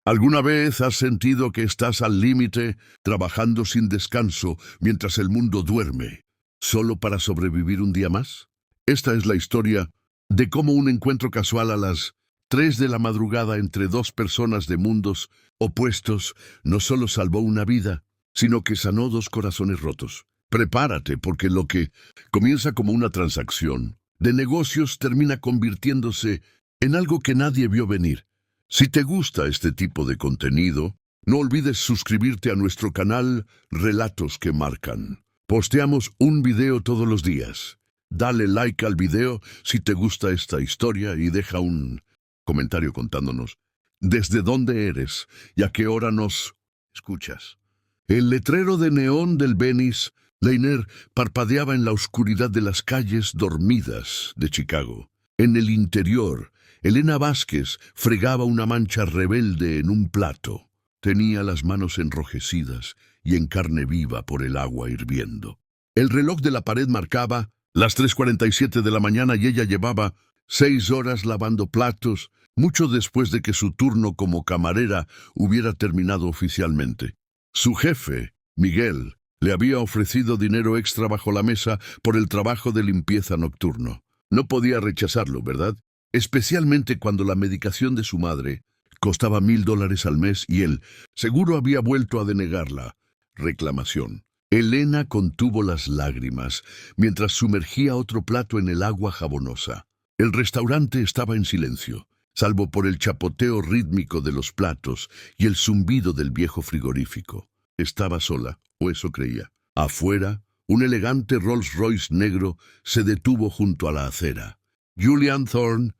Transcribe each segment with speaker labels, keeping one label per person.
Speaker 1: ¿Alguna vez has sentido que estás al límite, trabajando sin descanso mientras el mundo duerme, solo para sobrevivir un día más? Esta es la historia de cómo un encuentro casual a las 3 de la madrugada entre dos personas de mundos opuestos no solo salvó una vida, sino que sanó dos corazones rotos. Prepárate, porque lo que comienza como una transacción de negocios termina convirtiéndose en algo que nadie vio venir. Si te gusta este tipo de contenido, no olvides suscribirte a nuestro canal Relatos que Marcan. Posteamos un video todos los días. Dale like al video si te gusta esta historia y deja un comentario contándonos desde dónde eres y a qué hora nos escuchas. El letrero de neón del Venice Liner parpadeaba en la oscuridad de las calles dormidas de Chicago. En el interior, Elena Vázquez fregaba una mancha rebelde en un plato. Tenía las manos enrojecidas y en carne viva por el agua hirviendo. El reloj de la pared marcaba las 3:47 de la mañana y ella llevaba 6 horas lavando platos, mucho después de que su turno como camarera hubiera terminado oficialmente. Su jefe, Miguel, le había ofrecido dinero extra bajo la mesa por el trabajo de limpieza nocturno. No podía rechazarlo, ¿verdad? Especialmente cuando la medicación de su madre costaba $1,000 al mes y él seguro había vuelto a denegar la reclamación. Elena contuvo las lágrimas mientras sumergía otro plato en el agua jabonosa. El restaurante estaba en silencio, salvo por el chapoteo rítmico de los platos y el zumbido del viejo frigorífico. Estaba sola, o eso creía. Afuera, un elegante Rolls Royce negro se detuvo junto a la acera. Julian Thorne,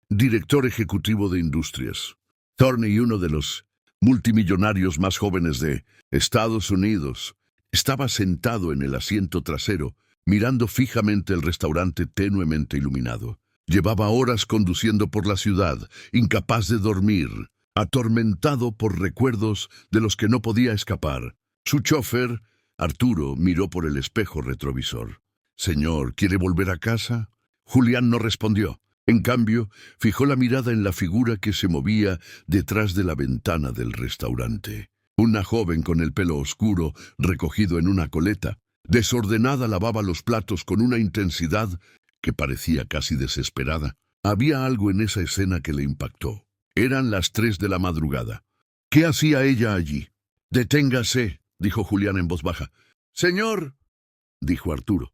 Speaker 1: director ejecutivo de Industrias. Thorne y uno de los multimillonarios más jóvenes de Estados Unidos, estaba sentado en el asiento trasero, mirando fijamente el restaurante tenuemente iluminado. Llevaba horas conduciendo por la ciudad, incapaz de dormir, atormentado por recuerdos de los que no podía escapar. Su chofer, Arturo, miró por el espejo retrovisor. «Señor, ¿quiere volver a casa?» Julián no respondió. En cambio, fijó la mirada en la figura que se movía detrás de la ventana del restaurante. Una joven con el pelo oscuro, recogido en una coleta, desordenada, lavaba los platos con una intensidad que parecía casi desesperada. Había algo en esa escena que le impactó. Eran las 3 de la madrugada. ¿Qué hacía ella allí? «Deténgase», dijo Julián en voz baja. «Señor», dijo Arturo.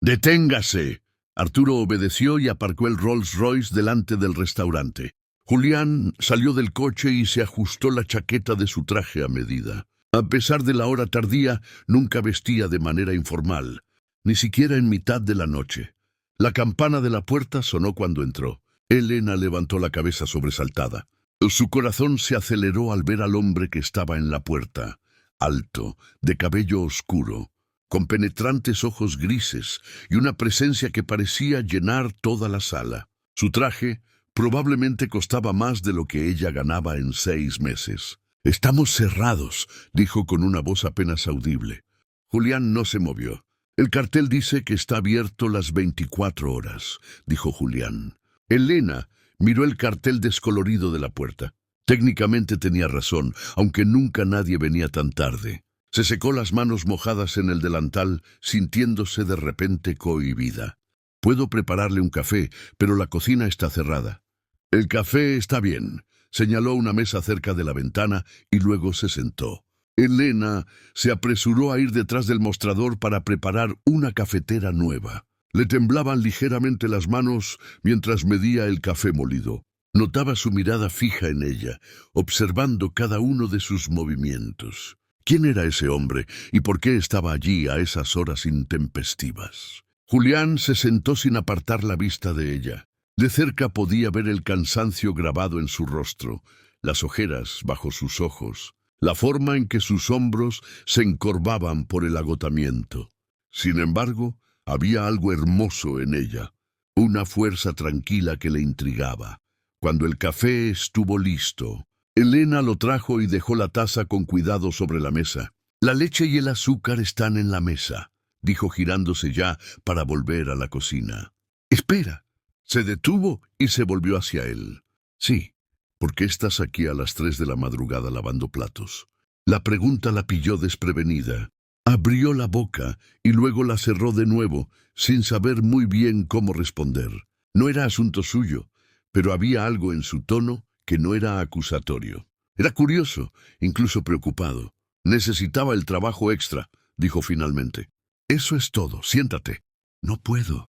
Speaker 1: «Deténgase». Arturo obedeció y aparcó el Rolls Royce delante del restaurante. Julián salió del coche y se ajustó la chaqueta de su traje a medida. A pesar de la hora tardía, nunca vestía de manera informal, ni siquiera en mitad de la noche. La campana de la puerta sonó cuando entró. Elena levantó la cabeza sobresaltada. Su corazón se aceleró al ver al hombre que estaba en la puerta, alto, de cabello oscuro, con penetrantes ojos grises y una presencia que parecía llenar toda la sala. Su traje probablemente costaba más de lo que ella ganaba en 6 meses. «Estamos cerrados», dijo con una voz apenas audible. Julián no se movió. «El cartel dice que está abierto las 24 horas», dijo Julián. Elena miró el cartel descolorido de la puerta. Técnicamente tenía razón, aunque nunca nadie venía tan tarde. Se secó las manos mojadas en el delantal, sintiéndose de repente cohibida. «Puedo prepararle un café, pero la cocina está cerrada». «El café está bien», señaló una mesa cerca de la ventana y luego se sentó. Elena se apresuró a ir detrás del mostrador para preparar una cafetera nueva. Le temblaban ligeramente las manos mientras medía el café molido. Notaba su mirada fija en ella, observando cada uno de sus movimientos. ¿Quién era ese hombre y por qué estaba allí a esas horas intempestivas? Julián se sentó sin apartar la vista de ella. De cerca podía ver el cansancio grabado en su rostro, las ojeras bajo sus ojos, la forma en que sus hombros se encorvaban por el agotamiento. Sin embargo, había algo hermoso en ella, una fuerza tranquila que le intrigaba. Cuando el café estuvo listo, Elena lo trajo y dejó la taza con cuidado sobre la mesa. «La leche y el azúcar están en la mesa», dijo girándose ya para volver a la cocina. «Espera». Se detuvo y se volvió hacia él. «Sí, ¿Por qué estás aquí a las 3 de la madrugada lavando platos? La pregunta la pilló desprevenida. Abrió la boca y luego la cerró de nuevo, sin saber muy bien cómo responder. No era asunto suyo, pero había algo en su tono que no era acusatorio. Era curioso, incluso preocupado. Necesitaba el trabajo extra, dijo finalmente. Eso es todo, siéntate. No puedo.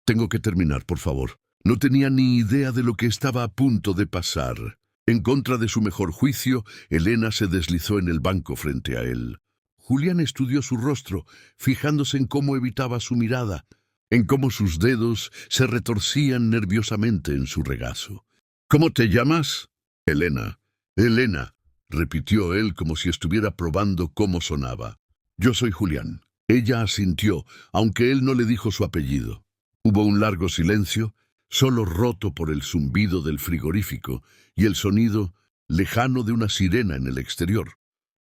Speaker 1: Tengo que terminar, por favor. No tenía ni idea de lo que estaba a punto de pasar. En contra de su mejor juicio, Elena se deslizó en el banco frente a él. Julián estudió su rostro, fijándose en cómo evitaba su mirada, en cómo sus dedos se retorcían nerviosamente en su regazo. ¿Cómo te llamas? Elena. Elena, repitió él como si estuviera probando cómo sonaba. Yo soy Julián. Ella asintió, aunque él no le dijo su apellido. Hubo un largo silencio, solo roto por el zumbido del frigorífico y el sonido lejano de una sirena en el exterior.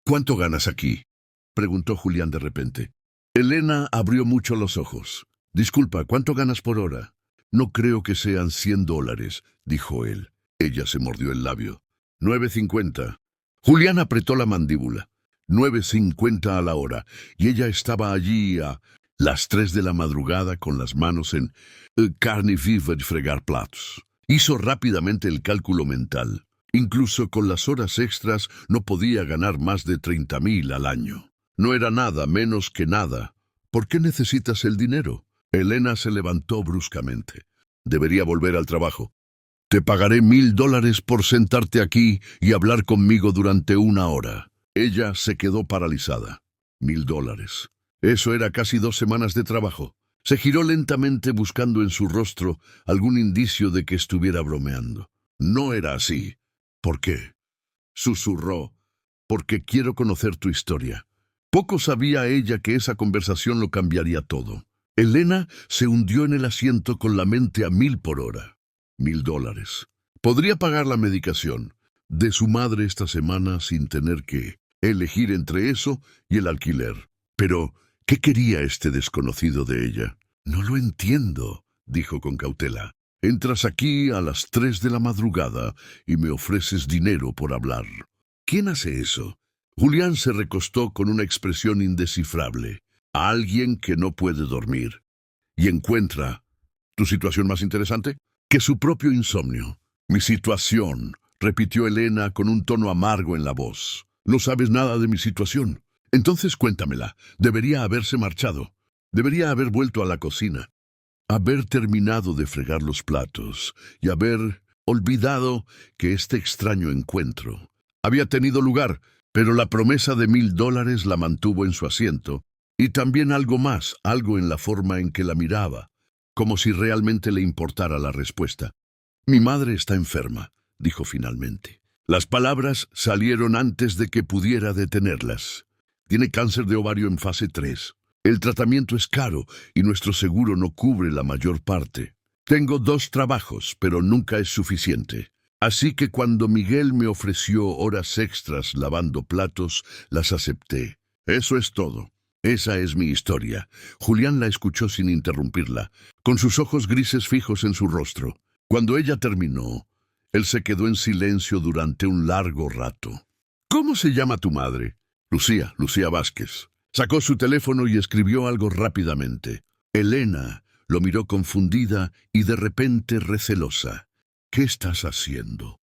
Speaker 1: ¿Cuánto ganas aquí?, preguntó Julián de repente. Elena abrió mucho los ojos. Disculpa, ¿cuánto ganas por hora? No creo que sean $100, dijo él. Ella se mordió el labio. 9.50. Julián apretó la mandíbula. 9.50 a la hora, y ella estaba allí a las 3 de la madrugada con las manos en carne viva de fregar platos. Hizo rápidamente el cálculo mental. Incluso con las horas extras no podía ganar más de 30.000 al año. No era nada menos que nada. ¿Por qué necesitas el dinero? Elena se levantó bruscamente. Debería volver al trabajo. Te pagaré $1.000 por sentarte aquí y hablar conmigo durante 1 hora. Ella se quedó paralizada. $1.000. Eso era casi 2 semanas de trabajo. Se giró lentamente buscando en su rostro algún indicio de que estuviera bromeando. No era así. ¿Por qué? Susurró. Porque quiero conocer tu historia. Poco sabía ella que esa conversación lo cambiaría todo. Elena se hundió en el asiento con la mente a 1.000 por hora. $1.000. Podría pagar la medicación de su madre esta semana sin tener que elegir entre eso y el alquiler. Pero, ¿qué quería este desconocido de ella? No lo entiendo, dijo con cautela. Entras aquí a las 3 de la madrugada y me ofreces dinero por hablar. ¿Quién hace eso? Julián se recostó con una expresión indescifrable. A alguien que no puede dormir. Y encuentra... ¿Tu situación más interesante? Que su propio insomnio. Mi situación, repitió Elena con un tono amargo en la voz. No sabes nada de mi situación. Entonces cuéntamela. Debería haberse marchado. Debería haber vuelto a la cocina. Haber terminado de fregar los platos y haber olvidado que este extraño encuentro había tenido lugar, pero la promesa de $1.000 la mantuvo en su asiento, y también algo más, algo en la forma en que la miraba, como si realmente le importara la respuesta. Mi madre está enferma, dijo finalmente. Las palabras salieron antes de que pudiera detenerlas. Tiene cáncer de ovario en fase 3. El tratamiento es caro y nuestro seguro no cubre la mayor parte. Tengo 2 trabajos, pero nunca es suficiente. Así que cuando Miguel me ofreció horas extras lavando platos, las acepté. Eso es todo. Esa es mi historia. Julián la escuchó sin interrumpirla, con sus ojos grises fijos en su rostro. Cuando ella terminó, él se quedó en silencio durante un largo rato. ¿Cómo se llama tu madre? Lucía Vázquez. Sacó su teléfono y escribió algo rápidamente. Elena lo miró confundida y de repente recelosa. ¿Qué estás haciendo?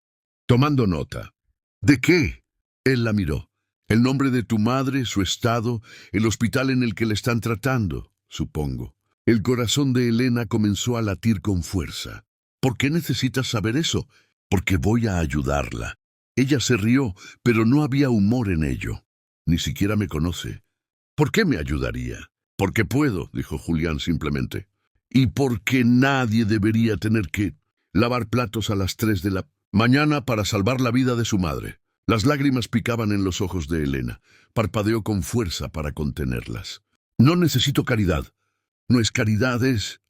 Speaker 1: Tomando nota. ¿De qué? Él la miró. El nombre de tu madre, su estado, el hospital en el que le están tratando, supongo. El corazón de Elena comenzó a latir con fuerza. ¿Por qué necesitas saber eso? Porque voy a ayudarla. Ella se rió, pero no había humor en ello. Ni siquiera me conoce. ¿Por qué me ayudaría? Porque puedo, dijo Julián simplemente. Y porque nadie debería tener que lavar platos a las 3 de la mañana para salvar la vida de su madre. Las lágrimas picaban en los ojos de Elena. Parpadeó con fuerza para contenerlas. No necesito caridad. No es caridad, es...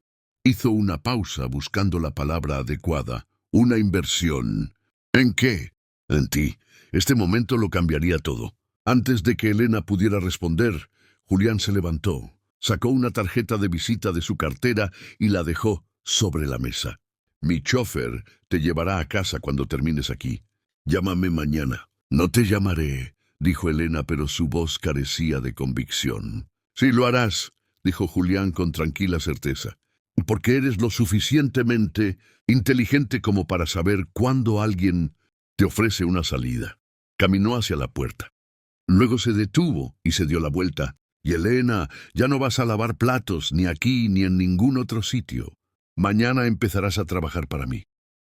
Speaker 1: Hizo una pausa buscando la palabra adecuada. Una inversión. ¿En qué? En ti. Este momento lo cambiaría todo. Antes de que Elena pudiera responder, Julián se levantó, sacó una tarjeta de visita de su cartera y la dejó sobre la mesa. Mi chofer te llevará a casa cuando termines aquí. Llámame mañana. No te llamaré, dijo Elena, pero su voz carecía de convicción. Sí, lo harás, dijo Julián con tranquila certeza, porque eres lo suficientemente inteligente como para saber cuándo alguien te ofrece una salida. Caminó hacia la puerta. Luego se detuvo y se dio la vuelta. Y Elena, ya no vas a lavar platos, ni aquí ni en ningún otro sitio. Mañana empezarás a trabajar para mí.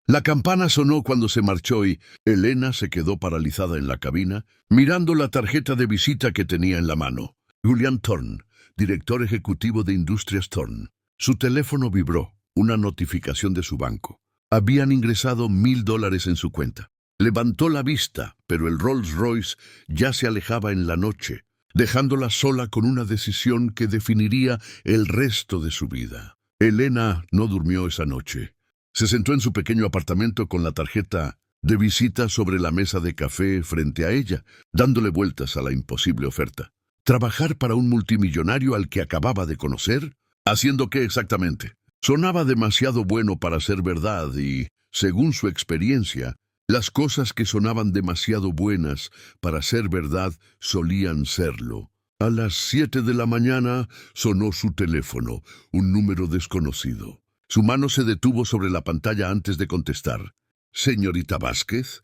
Speaker 1: La campana sonó cuando se marchó y Elena se quedó paralizada en la cabina, mirando la tarjeta de visita que tenía en la mano. Julián Thorne, director ejecutivo de Industrias Thorne. Su teléfono vibró, una notificación de su banco. Habían ingresado $1000 en su cuenta. Levantó la vista, pero el Rolls Royce ya se alejaba en la noche, dejándola sola con una decisión que definiría el resto de su vida. Elena no durmió esa noche. Se sentó en su pequeño apartamento con la tarjeta de visita sobre la mesa de café frente a ella, dándole vueltas a la imposible oferta. ¿Trabajar para un multimillonario al que acababa de conocer? ¿Haciendo qué exactamente? Sonaba demasiado bueno para ser verdad y, según su experiencia, las cosas que sonaban demasiado buenas para ser verdad solían serlo. A las 7 de la mañana sonó su teléfono, un número desconocido. Su mano se detuvo sobre la pantalla antes de contestar. «Señorita Vázquez».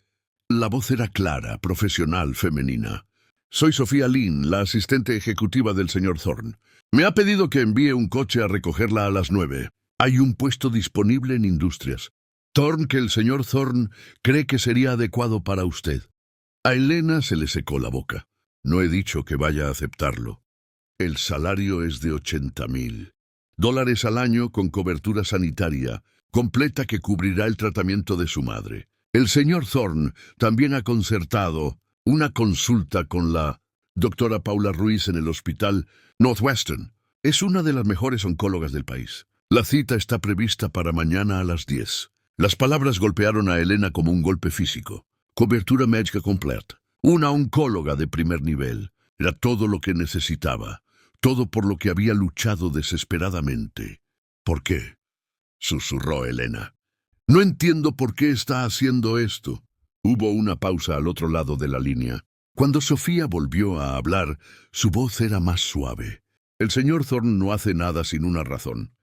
Speaker 1: La voz era clara, profesional, femenina. «Soy Sofía Lynn, la asistente ejecutiva del señor Thorne. Me ha pedido que envíe un coche a recogerla a las 9. Hay un puesto disponible en Industrias. Thorne, que el señor Thorne cree que sería adecuado para usted». A Elena se le secó la boca. «No he dicho que vaya a aceptarlo. El salario es de $80,000 al año con cobertura sanitaria completa que cubrirá el tratamiento de su madre. El señor Thorne también ha concertado una consulta con la doctora Paula Ruiz en el hospital Northwestern. Es una de las mejores oncólogas del país. La cita está prevista para mañana a las 10. Las palabras golpearon a Elena como un golpe físico. Cobertura médica completa. Una oncóloga de primer nivel. Era todo lo que necesitaba. Todo por lo que había luchado desesperadamente. ¿Por qué?, susurró Elena. «No entiendo por qué está haciendo esto». Hubo una pausa al otro lado de la línea. Cuando Sofía volvió a hablar, su voz era más suave. «El señor Thorne no hace nada sin una razón.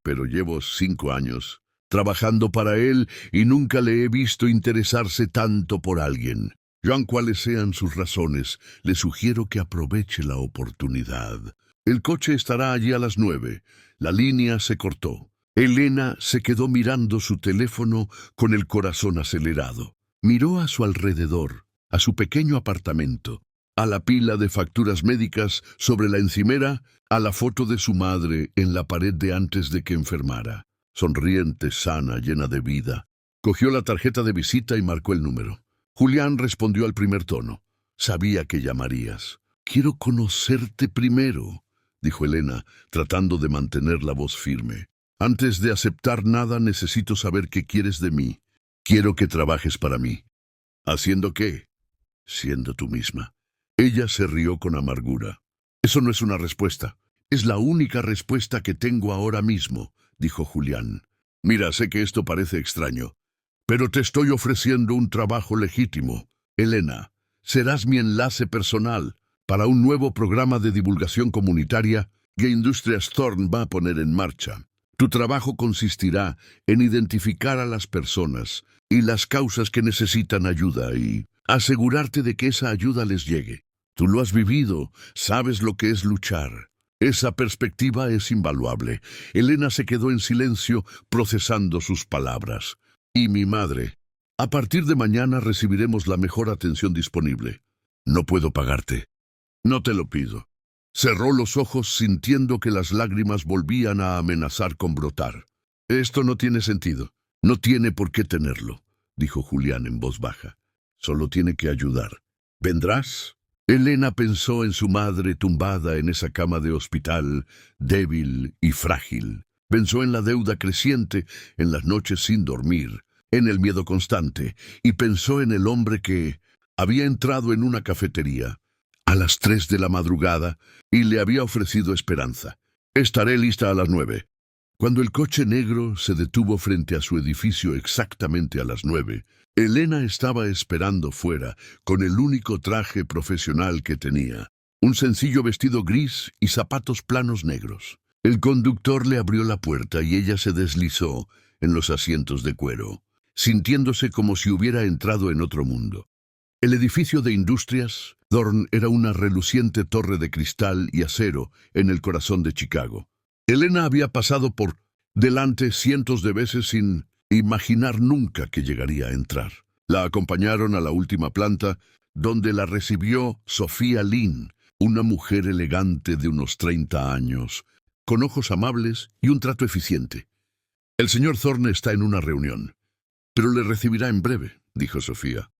Speaker 1: Pero llevo 5 años trabajando para él y nunca le he visto interesarse tanto por alguien. Sean cuales sean sus razones, le sugiero que aproveche la oportunidad. El coche estará allí a las 9. La línea se cortó. Elena se quedó mirando su teléfono con el corazón acelerado. Miró a su alrededor, a su pequeño apartamento, a la pila de facturas médicas sobre la encimera, a la foto de su madre en la pared de antes de que enfermara. Sonriente, sana, llena de vida. Cogió la tarjeta de visita y marcó el número. Julián respondió al primer tono. «Sabía que llamarías». «Quiero conocerte primero», dijo Elena, tratando de mantener la voz firme. «Antes de aceptar nada necesito saber qué quieres de mí. Quiero que trabajes para mí». «¿Haciendo qué?». «Siendo tú misma». Ella se rió con amargura. «Eso no es una respuesta. Es la única respuesta que tengo ahora mismo», dijo Julián. «Mira, sé que esto parece extraño, pero te estoy ofreciendo un trabajo legítimo. Elena, serás mi enlace personal para un nuevo programa de divulgación comunitaria que Industrias Thorne va a poner en marcha. Tu trabajo consistirá en identificar a las personas y las causas que necesitan ayuda y asegurarte de que esa ayuda les llegue. Tú lo has vivido, sabes lo que es luchar. Esa perspectiva es invaluable». Elena se quedó en silencio, procesando sus palabras. «Y mi madre. A partir de mañana recibiremos la mejor atención disponible. No puedo pagarte». «No te lo pido». Cerró los ojos sintiendo que las lágrimas volvían a amenazar con brotar. «Esto no tiene sentido. No tiene por qué tenerlo», dijo Julián en voz baja. «Solo tiene que ayudar. ¿Vendrás?». Elena pensó en su madre tumbada en esa cama de hospital, débil y frágil. Pensó en la deuda creciente, en las noches sin dormir, en el miedo constante, y pensó en el hombre que había entrado en una cafetería a las 3 de la madrugada y le había ofrecido esperanza. «Estaré lista a las 9». Cuando el coche negro se detuvo frente a su edificio exactamente a las 9, Elena estaba esperando fuera con el único traje profesional que tenía, un sencillo vestido gris y zapatos planos negros. El conductor le abrió la puerta y ella se deslizó en los asientos de cuero, sintiéndose como si hubiera entrado en otro mundo. El edificio de industrias, Thorne, era una reluciente torre de cristal y acero en el corazón de Chicago. Elena había pasado por delante cientos de veces sin imaginar nunca que llegaría a entrar. La acompañaron a la última planta, donde la recibió Sofía Lynn, una mujer elegante de unos 30 años, con ojos amables y un trato eficiente. «El señor Thorne está en una reunión, pero le recibirá en breve», dijo Sofía,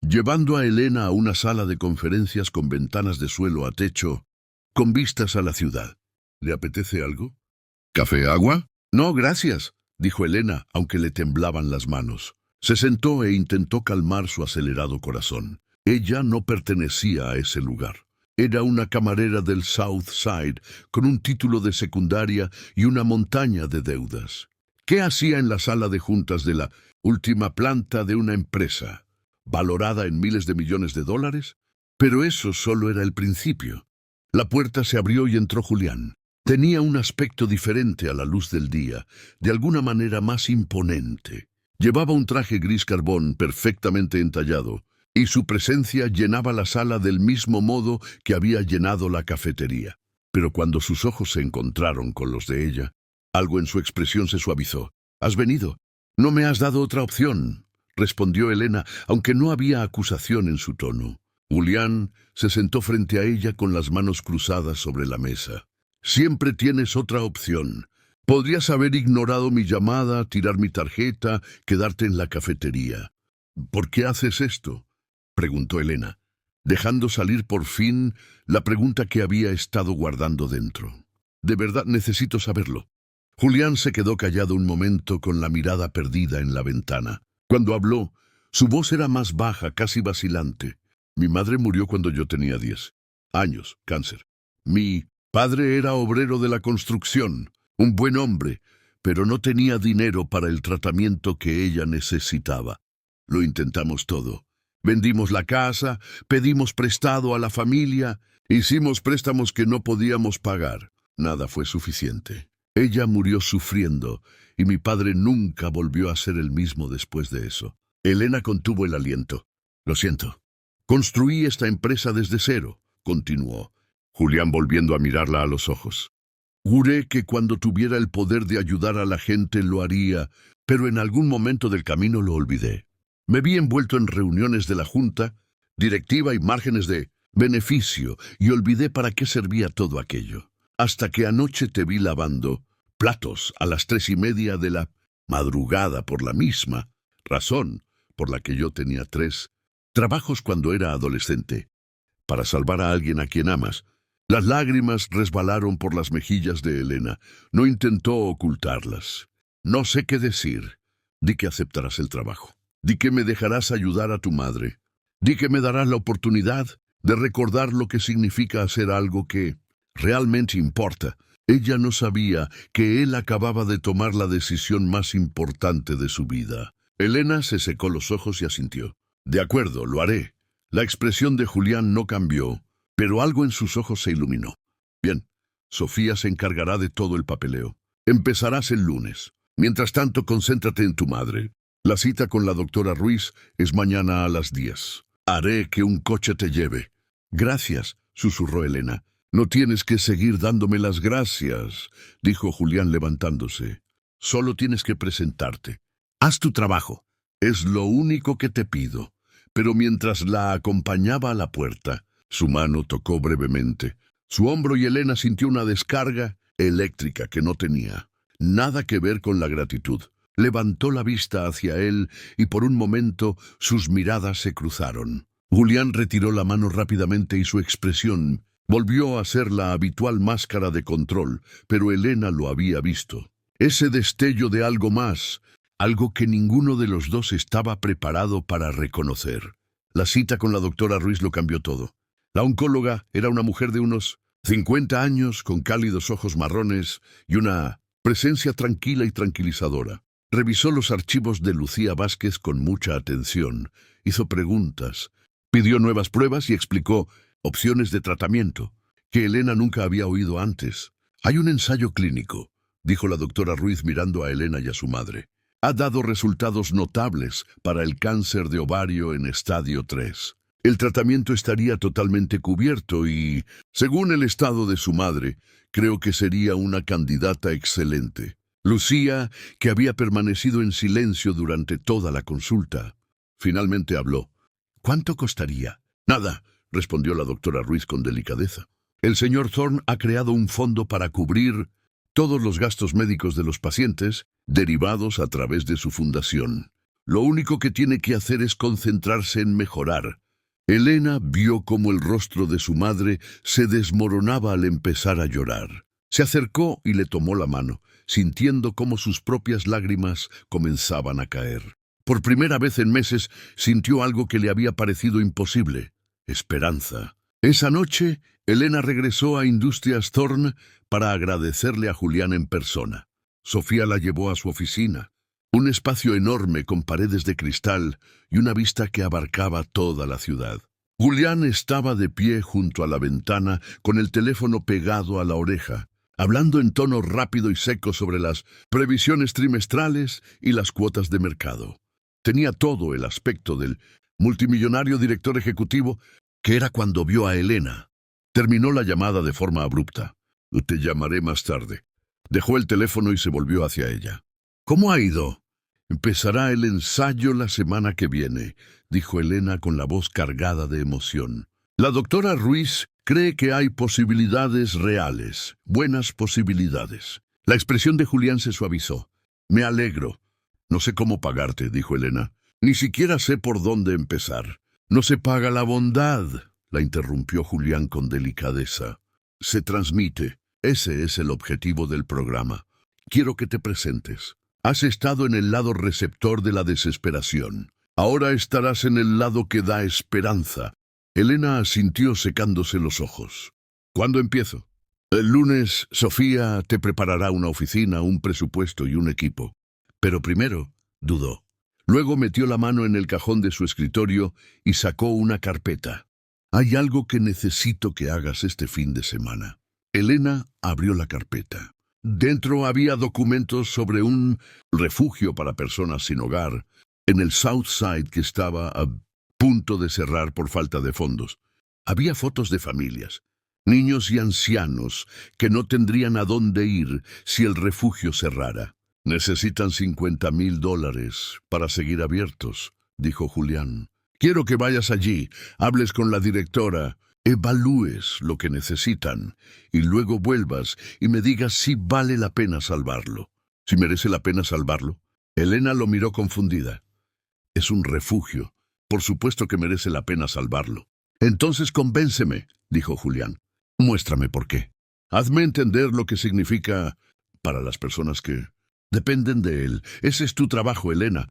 Speaker 1: llevando a Elena a una sala de conferencias con ventanas de suelo a techo, con vistas a la ciudad. «¿Le apetece algo? ¿Café, agua?» «No, gracias», dijo Elena, aunque le temblaban las manos. Se sentó e intentó calmar su acelerado corazón. Ella no pertenecía a ese lugar. Era una camarera del South Side, con un título de secundaria y una montaña de deudas. ¿Qué hacía en la sala de juntas de la última planta de una empresa, valorada en miles de millones de dólares? Pero eso solo era el principio. La puerta se abrió y entró Julián. Tenía un aspecto diferente a la luz del día, de alguna manera más imponente. Llevaba un traje gris carbón perfectamente entallado, y su presencia llenaba la sala del mismo modo que había llenado la cafetería. Pero cuando sus ojos se encontraron con los de ella, algo en su expresión se suavizó. «¿Has venido? No me has dado otra opción», respondió Elena, aunque no había acusación en su tono. Julián se sentó frente a ella con las manos cruzadas sobre la mesa. «Siempre tienes otra opción. Podrías haber ignorado mi llamada, tirar mi tarjeta, quedarte en la cafetería. ¿Por qué haces esto?», preguntó Elena, dejando salir por fin la pregunta que había estado guardando dentro. «De verdad necesito saberlo». Julián se quedó callado un momento con la mirada perdida en la ventana. Cuando habló, su voz era más baja, casi vacilante. «Mi madre murió cuando yo tenía 10 años, cáncer. Mi padre era obrero de la construcción, un buen hombre, pero no tenía dinero para el tratamiento que ella necesitaba. Lo intentamos todo. Vendimos la casa, pedimos prestado a la familia, hicimos préstamos que no podíamos pagar. Nada fue suficiente. Ella murió sufriendo, y mi padre nunca volvió a ser el mismo después de eso». Elena contuvo el aliento. «Lo siento. Construí esta empresa desde cero», continuó, Julián volviendo a mirarla a los ojos. «Juré que cuando tuviera el poder de ayudar a la gente lo haría, pero en algún momento del camino lo olvidé. Me vi envuelto en reuniones de la junta, directiva y márgenes de beneficio, y olvidé para qué servía todo aquello. Hasta que anoche te vi lavando platos a las 3:30 de la madrugada por la misma razón por la que yo tenía 3 trabajos cuando era adolescente, para salvar a alguien a quien amas». Las lágrimas resbalaron por las mejillas de Elena. No intentó ocultarlas. «No sé qué decir. Di que aceptarás el trabajo. Di que me dejarás ayudar a tu madre. Di que me darás la oportunidad de recordar lo que significa hacer algo que realmente importa». Ella no sabía que él acababa de tomar la decisión más importante de su vida. Elena se secó los ojos y asintió. «De acuerdo, lo haré». La expresión de Julián no cambió, pero algo en sus ojos se iluminó. «Bien, Sofía se encargará de todo el papeleo. Empezarás el lunes. Mientras tanto, concéntrate en tu madre. La cita con la doctora Ruiz es mañana a las 10. Haré que un coche te lleve». «Gracias», susurró Elena. «No tienes que seguir dándome las gracias», dijo Julián levantándose. «Solo tienes que presentarte. Haz tu trabajo. Es lo único que te pido». Pero mientras la acompañaba a la puerta, su mano tocó brevemente su hombro y Elena sintió una descarga eléctrica que no tenía nada que ver con la gratitud. Levantó la vista hacia él y por un momento sus miradas se cruzaron. Julián retiró la mano rápidamente y su expresión volvió a ser la habitual máscara de control, pero Elena lo había visto. Ese destello de algo más, algo que ninguno de los dos estaba preparado para reconocer. La cita con la doctora Ruiz lo cambió todo. La oncóloga era una mujer de unos 50 años, con cálidos ojos marrones y una Presencia tranquila y tranquilizadora. Revisó los archivos de Lucía Vázquez con mucha atención. Hizo preguntas. Pidió nuevas pruebas y explicó opciones de tratamiento que Elena nunca había oído antes. Hay un ensayo clínico, dijo la doctora Ruiz mirando a Elena y a su madre. Ha dado resultados notables para el cáncer de ovario en estadio 3. El tratamiento estaría totalmente cubierto y, según el estado de su madre, creo que sería una candidata excelente. Lucía, que había permanecido en silencio durante toda la consulta, finalmente habló. ¿Cuánto costaría? Nada, respondió la doctora Ruiz con delicadeza. El señor Thorne ha creado un fondo para cubrir todos los gastos médicos de los pacientes derivados a través de su fundación. Lo único que tiene que hacer es concentrarse en mejorar. Elena vio cómo el rostro de su madre se desmoronaba al empezar a llorar. Se acercó y le tomó la mano, sintiendo cómo sus propias lágrimas comenzaban a caer. Por primera vez en meses sintió algo que le había parecido imposible: esperanza. Esa noche, Elena regresó a Industrias Thorne para agradecerle a Julián en persona. Sofía la llevó a su oficina, un espacio enorme con paredes de cristal y una vista que abarcaba toda la ciudad. Julián estaba de pie junto a la ventana con el teléfono pegado a la oreja, hablando en tono rápido y seco sobre las previsiones trimestrales y las cuotas de mercado. Tenía todo el aspecto del multimillonario director ejecutivo que era cuando vio a Elena. Terminó la llamada de forma abrupta. Te llamaré más tarde. Dejó el teléfono y se volvió hacia ella. ¿Cómo ha ido? Empezará el ensayo la semana que viene, dijo Elena con la voz cargada de emoción. La doctora Ruiz cree que hay posibilidades reales, buenas posibilidades. La expresión de Julián se suavizó. Me alegro. No sé cómo pagarte, dijo Elena. Ni siquiera sé por dónde empezar. No se paga la bondad, la interrumpió Julián con delicadeza. Se transmite. Ese es el objetivo del programa. Quiero que te presentes. Has estado en el lado receptor de la desesperación. Ahora estarás en el lado que da esperanza. Elena asintió secándose los ojos. ¿Cuándo empiezo? El lunes, Sofía te preparará una oficina, un presupuesto y un equipo. Pero primero, dudó. Luego metió la mano en el cajón de su escritorio y sacó una carpeta. Hay algo que necesito que hagas este fin de semana. Elena abrió la carpeta. Dentro había documentos sobre un refugio para personas sin hogar en el South Side que estaba a punto de cerrar por falta de fondos. Había fotos de familias, niños y ancianos que no tendrían a dónde ir si el refugio cerrara. Necesitan $50,000 para seguir abiertos, dijo Julián. Quiero que vayas allí, hables con la directora, evalúes lo que necesitan y luego vuelvas y me digas si vale la pena salvarlo. ¿Si merece la pena salvarlo? Elena lo miró confundida. Es un refugio. Por supuesto que merece la pena salvarlo. Entonces convénceme, dijo Julián. Muéstrame por qué. Hazme entender lo que significa para las personas que dependen de él. Ese es tu trabajo, Elena.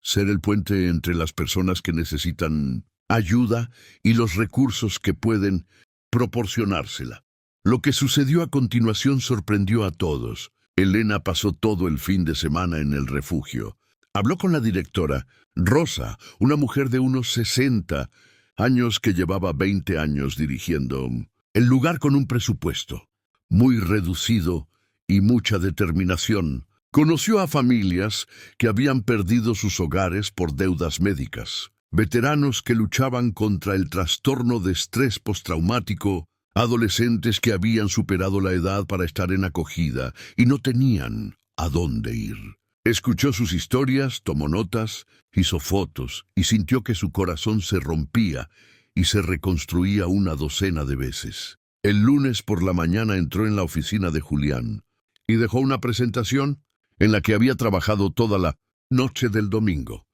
Speaker 1: Ser el puente entre las personas que necesitan ayuda y los recursos que pueden proporcionársela. Lo que sucedió a continuación sorprendió a todos. Elena pasó todo el fin de semana en el refugio. Habló con la directora, Rosa, una mujer de unos 60 años que llevaba 20 años dirigiendo el lugar con un presupuesto muy reducido y mucha determinación. Conoció a familias que habían perdido sus hogares por deudas médicas, veteranos que luchaban contra el trastorno de estrés postraumático, adolescentes que habían superado la edad para estar en acogida y no tenían a dónde ir. Escuchó sus historias, tomó notas, hizo fotos y sintió que su corazón se rompía y se reconstruía una docena de veces. El lunes por la mañana entró en la oficina de Julián y dejó una presentación en la que había trabajado toda la noche del domingo.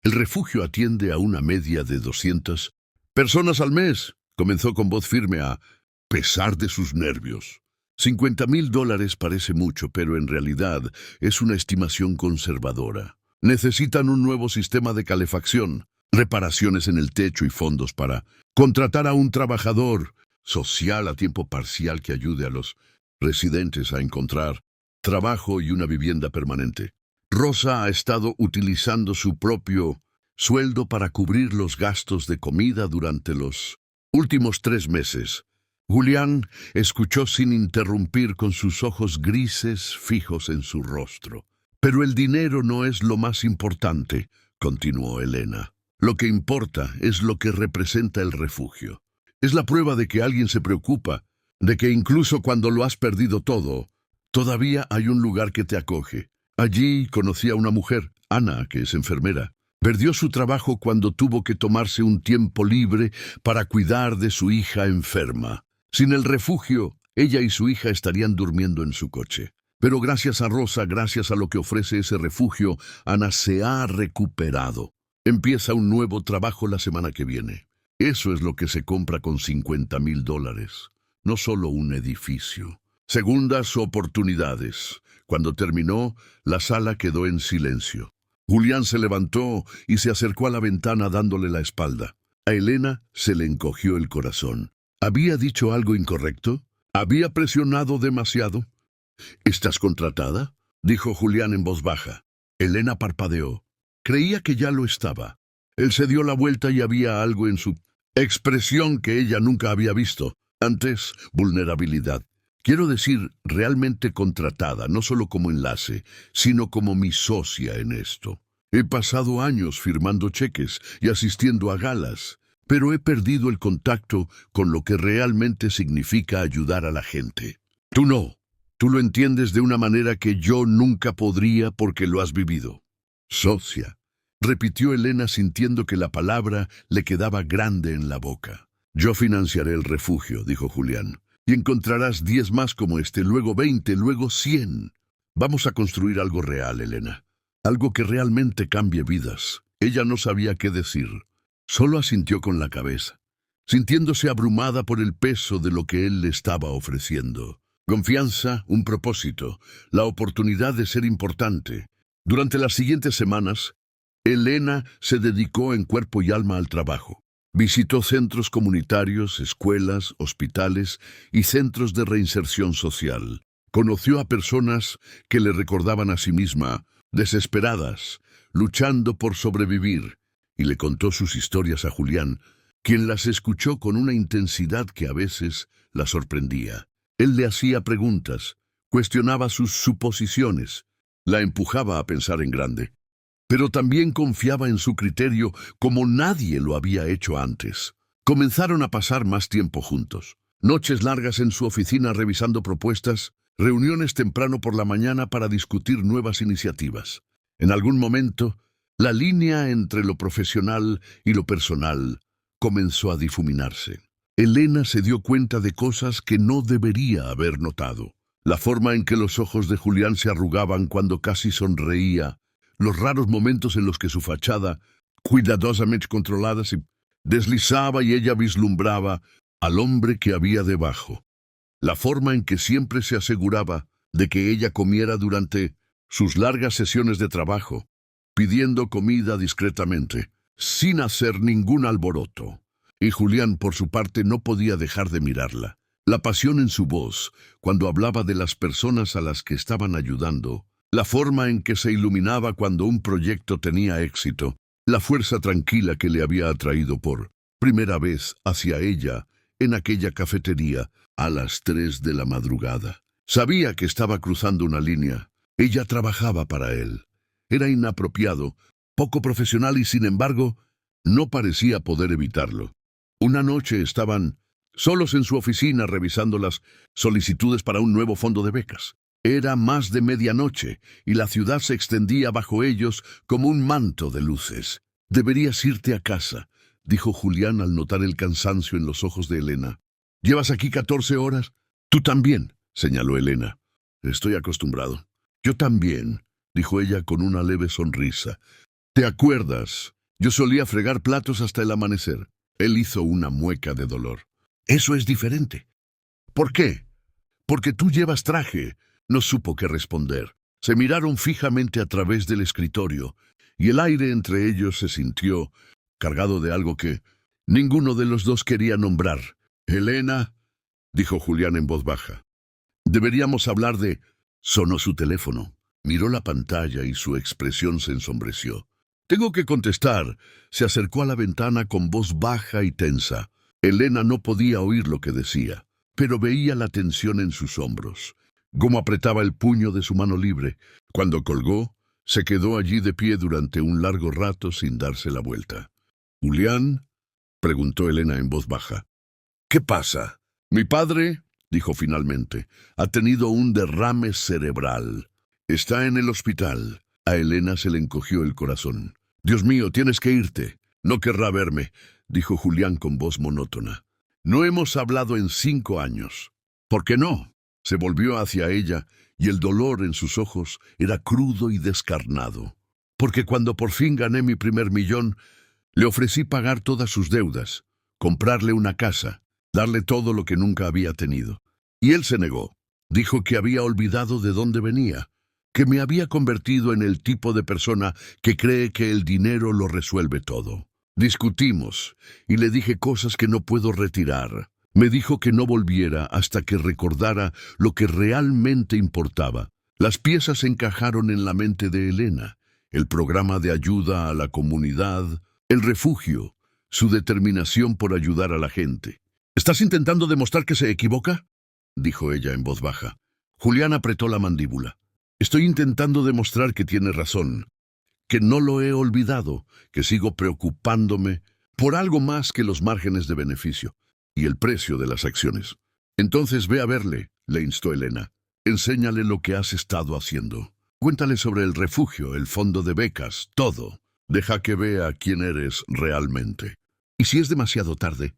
Speaker 1: El refugio atiende a una media de 200 personas al mes. Comenzó con voz firme a pesar de sus nervios. $50,000 parece mucho, pero en realidad es una estimación conservadora. Necesitan un nuevo sistema de calefacción, reparaciones en el techo y fondos para contratar a un trabajador social a tiempo parcial que ayude a los residentes a encontrar trabajo y una vivienda permanente. Rosa ha estado utilizando su propio sueldo para cubrir los gastos de comida durante los últimos 3 meses. Julián escuchó sin interrumpir con sus ojos grises fijos en su rostro. Pero el dinero no es lo más importante, continuó Elena. Lo que importa es lo que representa el refugio. Es la prueba de que alguien se preocupa, de que incluso cuando lo has perdido todo, todavía hay un lugar que te acoge. Allí conocí a una mujer, Ana, que es enfermera. Perdió su trabajo cuando tuvo que tomarse un tiempo libre para cuidar de su hija enferma. Sin el refugio, ella y su hija estarían durmiendo en su coche. Pero gracias a Rosa, gracias a lo que ofrece ese refugio, Ana se ha recuperado. Empieza un nuevo trabajo la semana que viene. Eso es lo que se compra con $50,000. No solo un edificio. Segundas oportunidades. Cuando terminó, la sala quedó en silencio. Julián se levantó y se acercó a la ventana dándole la espalda. A Elena se le encogió el corazón. ¿Había dicho algo incorrecto? ¿Había presionado demasiado? ¿Estás contratada?, dijo Julián en voz baja. Elena parpadeó. Creía que ya lo estaba. Él se dio la vuelta y había algo en su expresión que ella nunca había visto. Antes, vulnerabilidad. Quiero decir, realmente contratada, no solo como enlace, sino como mi socia en esto. He pasado años firmando cheques y asistiendo a galas, pero he perdido el contacto con lo que realmente significa ayudar a la gente. Tú no. Tú lo entiendes de una manera que yo nunca podría porque lo has vivido. Socia, repitió Elena sintiendo que la palabra le quedaba grande en la boca. Yo financiaré el refugio, dijo Julián, y encontrarás 10 más como este, luego 20, luego 100. Vamos a construir algo real, Elena. Algo que realmente cambie vidas. Ella no sabía qué decir. Solo asintió con la cabeza, sintiéndose abrumada por el peso de lo que él le estaba ofreciendo. Confianza, un propósito, la oportunidad de ser importante. Durante las siguientes semanas, Elena se dedicó en cuerpo y alma al trabajo. Visitó centros comunitarios, escuelas, hospitales y centros de reinserción social. Conoció a personas que le recordaban a sí misma, desesperadas, luchando por sobrevivir, y le contó sus historias a Julián, quien las escuchó con una intensidad que a veces la sorprendía. Él le hacía preguntas, cuestionaba sus suposiciones, la empujaba a pensar en grande, pero también confiaba en su criterio como nadie lo había hecho antes. Comenzaron a pasar más tiempo juntos. Noches largas en su oficina revisando propuestas, reuniones temprano por la mañana para discutir nuevas iniciativas. En algún momento, la línea entre lo profesional y lo personal comenzó a difuminarse. Elena se dio cuenta de cosas que no debería haber notado. La forma en que los ojos de Julián se arrugaban cuando casi sonreía, los raros momentos en los que su fachada, cuidadosamente controlada, se deslizaba y ella vislumbraba al hombre que había debajo. La forma en que siempre se aseguraba de que ella comiera durante sus largas sesiones de trabajo, pidiendo comida discretamente, sin hacer ningún alboroto. Y Julián, por su parte, no podía dejar de mirarla. La pasión en su voz, cuando hablaba de las personas a las que estaban ayudando, la forma en que se iluminaba cuando un proyecto tenía éxito, la fuerza tranquila que le había atraído por primera vez hacia ella en aquella cafetería a las 3 de la madrugada. Sabía que estaba cruzando una línea. Ella trabajaba para él. Era inapropiado, poco profesional y, sin embargo, no parecía poder evitarlo. Una noche estaban solos en su oficina revisando las solicitudes para un nuevo fondo de becas. Era más de medianoche y la ciudad se extendía bajo ellos como un manto de luces. «Deberías irte a casa», dijo Julián al notar el cansancio en los ojos de Elena. «¿Llevas aquí 14 horas?» «Tú también», señaló Elena. «Estoy acostumbrado». «Yo también», dijo ella con una leve sonrisa. «¿Te acuerdas? Yo solía fregar platos hasta el amanecer». Él hizo una mueca de dolor. «Eso es diferente». «¿Por qué?» «Porque tú llevas traje». No supo qué responder. Se miraron fijamente a través del escritorio, y el aire entre ellos se sintió cargado de algo que ninguno de los dos quería nombrar. «Elena», dijo Julián en voz baja, «deberíamos hablar de Sonó su teléfono. Miró la pantalla y su expresión se ensombreció. «Tengo que contestar». Se acercó a la ventana con voz baja y tensa. Elena no podía oír lo que decía, pero veía la tensión en sus hombros, cómo apretaba el puño de su mano libre. Cuando colgó, se quedó allí de pie durante un largo rato sin darse la vuelta. «¿Julián?», preguntó Elena en voz baja. «¿Qué pasa?». «Mi padre», dijo finalmente, «ha tenido un derrame cerebral. Está en el hospital». A Elena se le encogió el corazón. «Dios mío, tienes que irte. No querrá verme», dijo Julián con voz monótona. «No hemos hablado en 5 años». «¿Por qué no?». Se volvió hacia ella y el dolor en sus ojos era crudo y descarnado. «Porque cuando por fin gané mi primer millón, le ofrecí pagar todas sus deudas, comprarle una casa, darle todo lo que nunca había tenido. Y él se negó. Dijo que había olvidado de dónde venía, que me había convertido en el tipo de persona que cree que el dinero lo resuelve todo. Discutimos y le dije cosas que no puedo retirar. Me dijo que no volviera hasta que recordara lo que realmente importaba. Las piezas encajaron en la mente de Elena: el programa de ayuda a la comunidad, el refugio, su determinación por ayudar a la gente. «¿Estás intentando demostrar que se equivoca?», dijo ella en voz baja. Julián apretó la mandíbula. «Estoy intentando demostrar que tiene razón, que no lo he olvidado, que sigo preocupándome por algo más que los márgenes de beneficio y el precio de las acciones». «Entonces ve a verle», le instó Elena. «Enséñale lo que has estado haciendo. Cuéntale sobre el refugio, el fondo de becas, todo. Deja que vea quién eres realmente». «¿Y si es demasiado tarde?».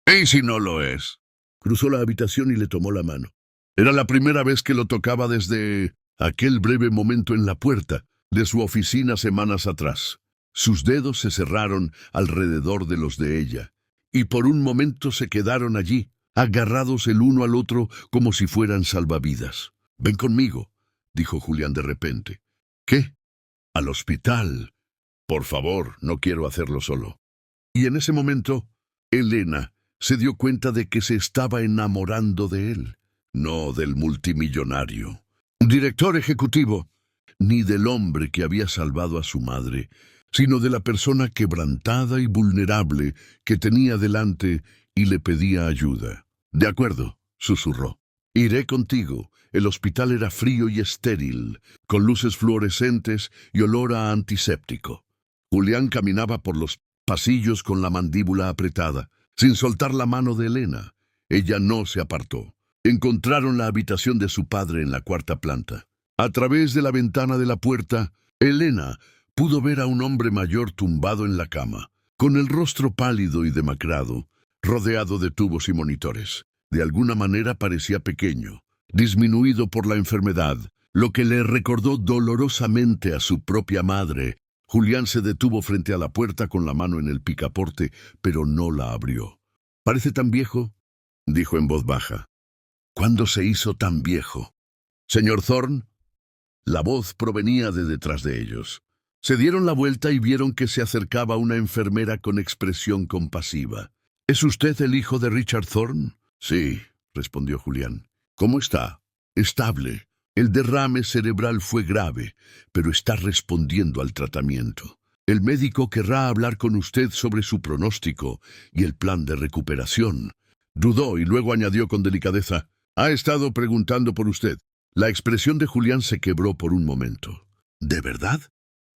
Speaker 1: «¿Y si no lo es?». Cruzó la habitación y le tomó la mano. Era la primera vez que lo tocaba desde aquel breve momento en la puerta de su oficina semanas atrás. Sus dedos se cerraron alrededor de los de ella, y por un momento se quedaron allí, agarrados el uno al otro como si fueran salvavidas. «Ven conmigo», dijo Julián de repente. «¿Qué?». «Al hospital. Por favor, no quiero hacerlo solo». Y en ese momento, Elena se dio cuenta de que se estaba enamorando de él, no del multimillonario, director ejecutivo, ni del hombre que había salvado a su madre, sino de la persona quebrantada y vulnerable que tenía delante y le pedía ayuda. «De acuerdo», susurró. «Iré contigo». El hospital era frío y estéril, con luces fluorescentes y olor a antiséptico. Julián caminaba por los pasillos con la mandíbula apretada, sin soltar la mano de Elena. Ella no se apartó. Encontraron la habitación de su padre en la 4ª planta. A través de la ventana de la puerta, Elena pudo ver a un hombre mayor tumbado en la cama, con el rostro pálido y demacrado, rodeado de tubos y monitores. De alguna manera parecía pequeño, disminuido por la enfermedad, lo que le recordó dolorosamente a su propia madre. Julián se detuvo frente a la puerta con la mano en el picaporte, pero no la abrió. «¿Parece tan viejo?», dijo en voz baja. «¿Cuándo se hizo tan viejo?». «Señor Thorne». La voz provenía de detrás de ellos. Se dieron la vuelta y vieron que se acercaba una enfermera con expresión compasiva. «¿Es usted el hijo de Richard Thorne?». «Sí», respondió Julián. «¿Cómo está?». «Estable. El derrame cerebral fue grave, pero está respondiendo al tratamiento. El médico querrá hablar con usted sobre su pronóstico y el plan de recuperación». Dudó y luego añadió con delicadeza: «Ha estado preguntando por usted». La expresión de Julián se quebró por un momento. «¿De verdad?».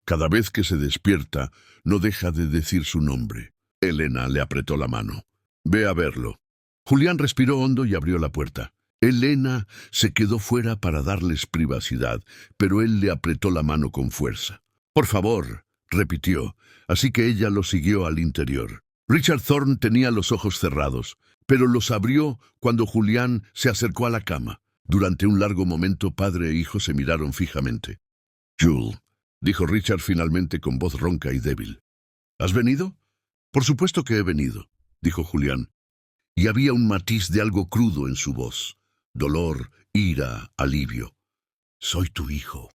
Speaker 1: «Cada vez que se despierta, no deja de decir su nombre». Elena le apretó la mano. «Ve a verlo». Julián respiró hondo y abrió la puerta. Elena se quedó fuera para darles privacidad, pero él le apretó la mano con fuerza. «Por favor», repitió, así que ella lo siguió al interior. Richard Thorne tenía los ojos cerrados, pero los abrió cuando Julián se acercó a la cama. Durante un largo momento, padre e hijo se miraron fijamente. «Jules», dijo Richard finalmente con voz ronca y débil. «¿Has venido?». «Por supuesto que he venido», dijo Julián, y había un matiz de algo crudo en su voz. Dolor, ira, alivio. «Soy tu hijo».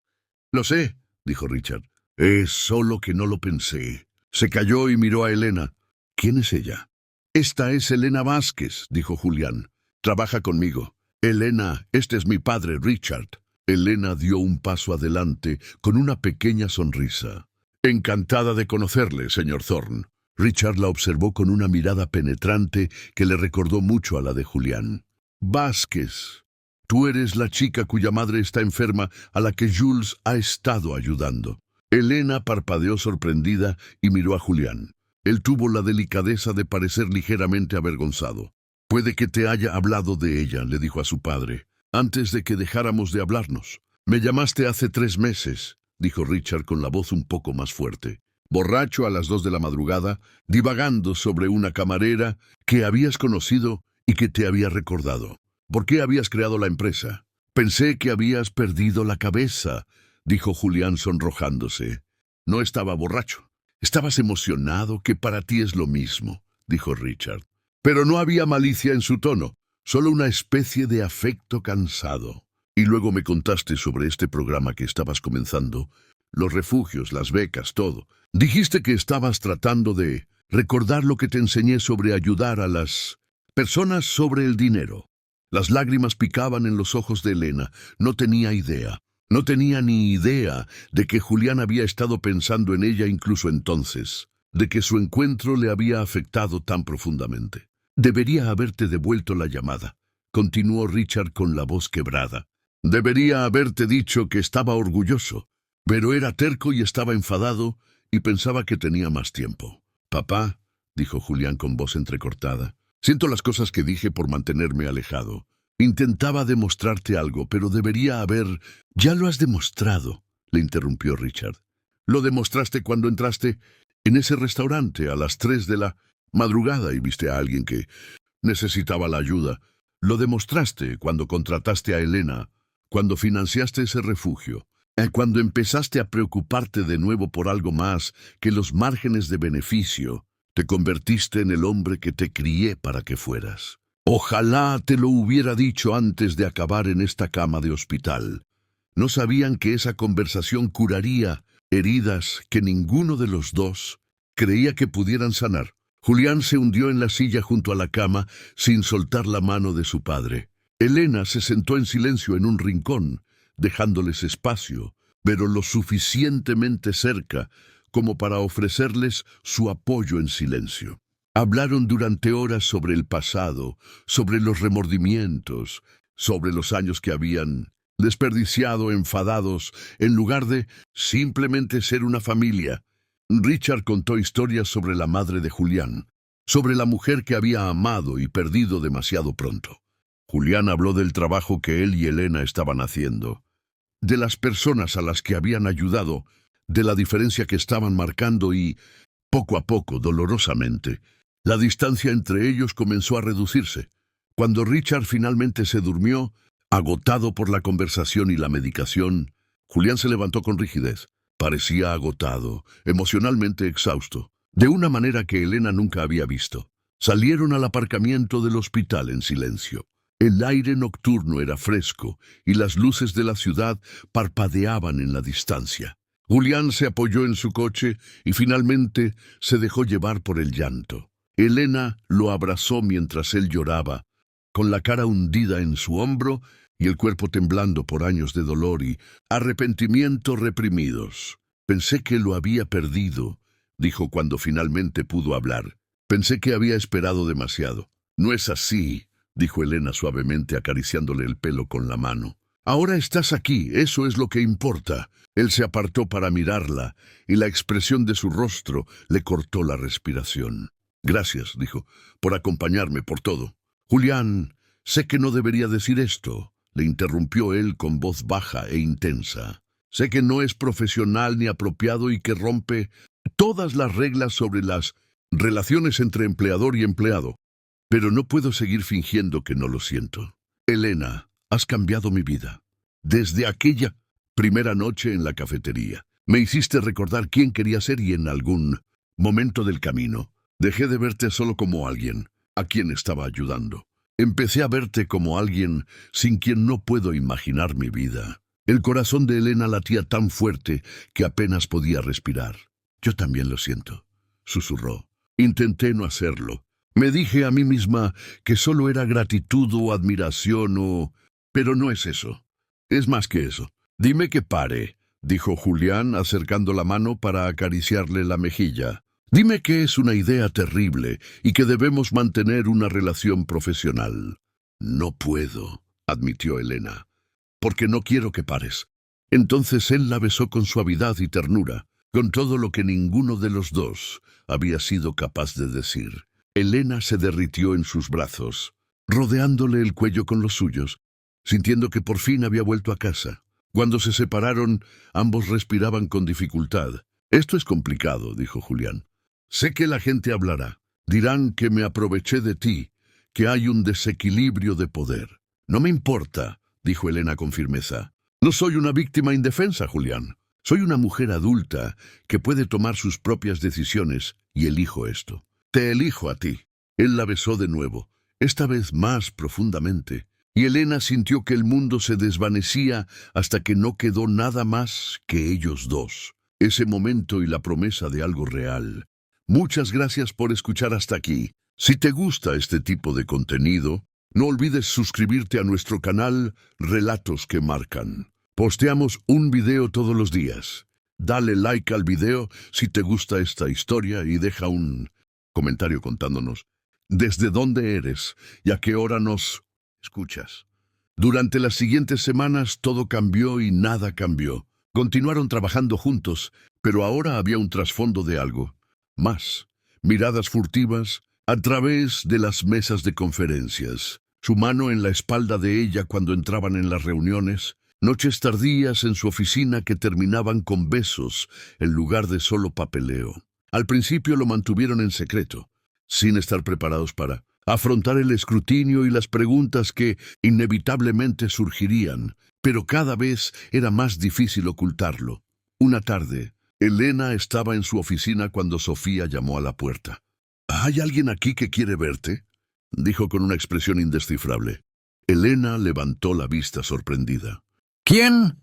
Speaker 1: «Lo sé», dijo Richard. «Es solo que no lo pensé». Se calló y miró a Elena. «¿Quién es ella?». «Esta es Elena Vázquez», dijo Julián. «Trabaja conmigo». «Elena, este es mi padre, Richard». Elena dio un paso adelante con una pequeña sonrisa. Encantada de conocerle, señor Thorne. Richard la observó con una mirada penetrante que le recordó mucho a la de Julián. Vázquez, tú eres la chica cuya madre está enferma, a la que Jules ha estado ayudando. Elena parpadeó sorprendida y miró a Julián. Él tuvo la delicadeza de parecer ligeramente avergonzado. Puede que te haya hablado de ella, le dijo a su padre, antes de que dejáramos de hablarnos. Me llamaste hace 3 meses, dijo Richard con la voz un poco más fuerte. Borracho a las 2 de la madrugada, divagando sobre una camarera que habías conocido y que te había recordado. ¿Por qué habías creado la empresa? Pensé que habías perdido la cabeza, dijo Julián sonrojándose. No estaba borracho. Estabas emocionado, que para ti es lo mismo, dijo Richard. Pero no había malicia en su tono, solo una especie de afecto cansado. Y luego me contaste sobre este programa que estabas comenzando, los refugios, las becas, todo. Dijiste que estabas tratando de recordar lo que te enseñé sobre ayudar a las personas sobre el dinero. Las lágrimas picaban en los ojos de Elena. No tenía idea. No tenía ni idea de que Julián había estado pensando en ella incluso entonces, de que su encuentro le había afectado tan profundamente. Debería haberte devuelto la llamada, continuó Richard con la voz quebrada. Debería haberte dicho que estaba orgulloso, pero era terco y estaba enfadado y pensaba que tenía más tiempo. Papá, dijo Julián con voz entrecortada, siento las cosas que dije por mantenerme alejado. Intentaba demostrarte algo, pero debería haber... Ya lo has demostrado, le interrumpió Richard. Lo demostraste cuando entraste en ese restaurante a las 3 de la madrugada y viste a alguien que necesitaba la ayuda. Lo demostraste cuando contrataste a Elena, cuando financiaste ese refugio, cuando empezaste a preocuparte de nuevo por algo más que los márgenes de beneficio. Te convertiste en el hombre que te crié para que fueras. Ojalá te lo hubiera dicho antes de acabar en esta cama de hospital. No sabían que esa conversación curaría heridas que ninguno de los dos creía que pudieran sanar. Julián se hundió en la silla junto a la cama sin soltar la mano de su padre. Elena se sentó en silencio en un rincón, dejándoles espacio, pero lo suficientemente cerca como para ofrecerles su apoyo en silencio. Hablaron durante horas sobre el pasado, sobre los remordimientos, sobre los años que habían desperdiciado enfadados en lugar de simplemente ser una familia. Richard contó historias sobre la madre de Julián, sobre la mujer que había amado y perdido demasiado pronto. Julián habló del trabajo que él y Elena estaban haciendo, de las personas a las que habían ayudado, de la diferencia que estaban marcando y, poco a poco, dolorosamente, la distancia entre ellos comenzó a reducirse. Cuando Richard finalmente se durmió, agotado por la conversación y la medicación, Julián se levantó con rigidez. Parecía agotado, emocionalmente exhausto, de una manera que Elena nunca había visto. Salieron al aparcamiento del hospital en silencio. El aire nocturno era fresco y las luces de la ciudad parpadeaban en la distancia. Julián se apoyó en su coche y finalmente se dejó llevar por el llanto. Elena lo abrazó mientras él lloraba, con la cara hundida en su hombro y el cuerpo temblando por años de dolor y arrepentimiento reprimidos. Pensé que lo había perdido, dijo cuando finalmente pudo hablar. Pensé que había esperado demasiado. No es así, dijo Elena suavemente acariciándole el pelo con la mano. Ahora estás aquí, eso es lo que importa. Él se apartó para mirarla y la expresión de su rostro le cortó la respiración. Gracias, dijo, por acompañarme, por todo. Julián, sé que no debería decir esto, le interrumpió él con voz baja e intensa. Sé que no es profesional ni apropiado y que rompe todas las reglas sobre las relaciones entre empleador y empleado, pero no puedo seguir fingiendo que no lo siento. Elena, has cambiado mi vida. Desde aquella primera noche en la cafetería, me hiciste recordar quién quería ser y en algún momento del camino dejé de verte solo como alguien a quien estaba ayudando. Empecé a verte como alguien sin quien no puedo imaginar mi vida. El corazón de Elena latía tan fuerte que apenas podía respirar. Yo también lo siento, susurró. Intenté no hacerlo. Me dije a mí misma que solo era gratitud o admiración o... Pero no es eso. Es más que eso. Dime que pare, dijo Julián, acercando la mano para acariciarle la mejilla. Dime que es una idea terrible y que debemos mantener una relación profesional. No puedo, admitió Elena, porque no quiero que pares. Entonces él la besó con suavidad y ternura, con todo lo que ninguno de los dos había sido capaz de decir. Elena se derritió en sus brazos, rodeándole el cuello con los suyos, sintiendo que por fin había vuelto a casa. Cuando se separaron, ambos respiraban con dificultad. Esto es complicado, dijo Julián. Sé que la gente hablará. Dirán que me aproveché de ti, que hay un desequilibrio de poder. No me importa, dijo Elena con firmeza. No soy una víctima indefensa, Julián. Soy una mujer adulta que puede tomar sus propias decisiones y elijo esto. Te elijo a ti. Él la besó de nuevo, esta vez más profundamente, y Elena sintió que el mundo se desvanecía hasta que no quedó nada más que ellos dos. Ese momento y la promesa de algo real. Muchas gracias por escuchar hasta aquí. Si te gusta este tipo de contenido, no olvides suscribirte a nuestro canal Relatos que Marcan. Posteamos un video todos los días. Dale like al video si te gusta esta historia y deja un comentario contándonos desde dónde eres y a qué hora nos escuchas. Durante las siguientes semanas todo cambió y nada cambió. Continuaron trabajando juntos, pero ahora había un trasfondo de algo más. Miradas furtivas a través de las mesas de conferencias, su mano en la espalda de ella cuando entraban en las reuniones, noches tardías en su oficina que terminaban con besos en lugar de solo papeleo. Al principio lo mantuvieron en secreto, sin estar preparados para afrontar el escrutinio y las preguntas que inevitablemente surgirían, pero cada vez era más difícil ocultarlo. Una tarde, Elena estaba en su oficina cuando Sofía llamó a la puerta. «¿Hay alguien aquí que quiere verte?», dijo con una expresión indescifrable. Elena levantó la vista sorprendida.
Speaker 2: ¿Quién?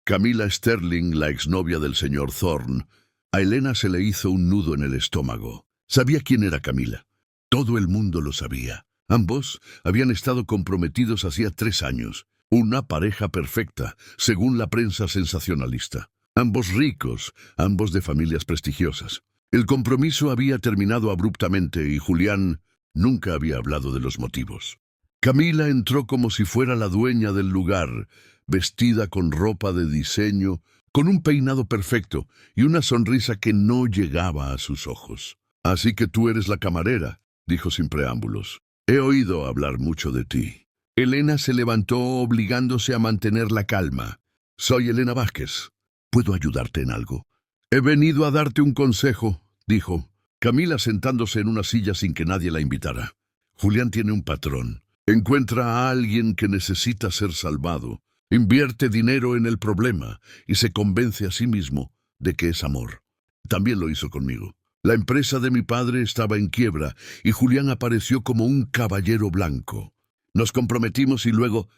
Speaker 1: Camila Sterling, la exnovia del señor Thorne. A Elena se le hizo un nudo en el estómago. Sabía quién era Camila. Todo el mundo lo sabía. Ambos habían estado comprometidos hacía 3 años. Una pareja perfecta, según la prensa sensacionalista. Ambos ricos, ambos de familias prestigiosas. El compromiso había terminado abruptamente y Julián nunca había hablado de los motivos. Camila entró como si fuera la dueña del lugar, vestida con ropa de diseño, con un peinado perfecto y una sonrisa que no llegaba a sus ojos. «Así que tú eres la camarera», dijo sin preámbulos. «He oído hablar mucho de ti». Elena se levantó obligándose a mantener la calma. «Soy Elena Vázquez. ¿Puedo ayudarte en algo?» «He venido a darte un consejo», dijo Camila sentándose en una silla sin que nadie la invitara. «Julián tiene un patrón. Encuentra a alguien que necesita ser salvado. Invierte dinero en el problema y se convence a sí mismo de que es amor. También lo hizo conmigo. La empresa de mi padre estaba en quiebra y Julián apareció como un caballero blanco. Nos comprometimos y luego,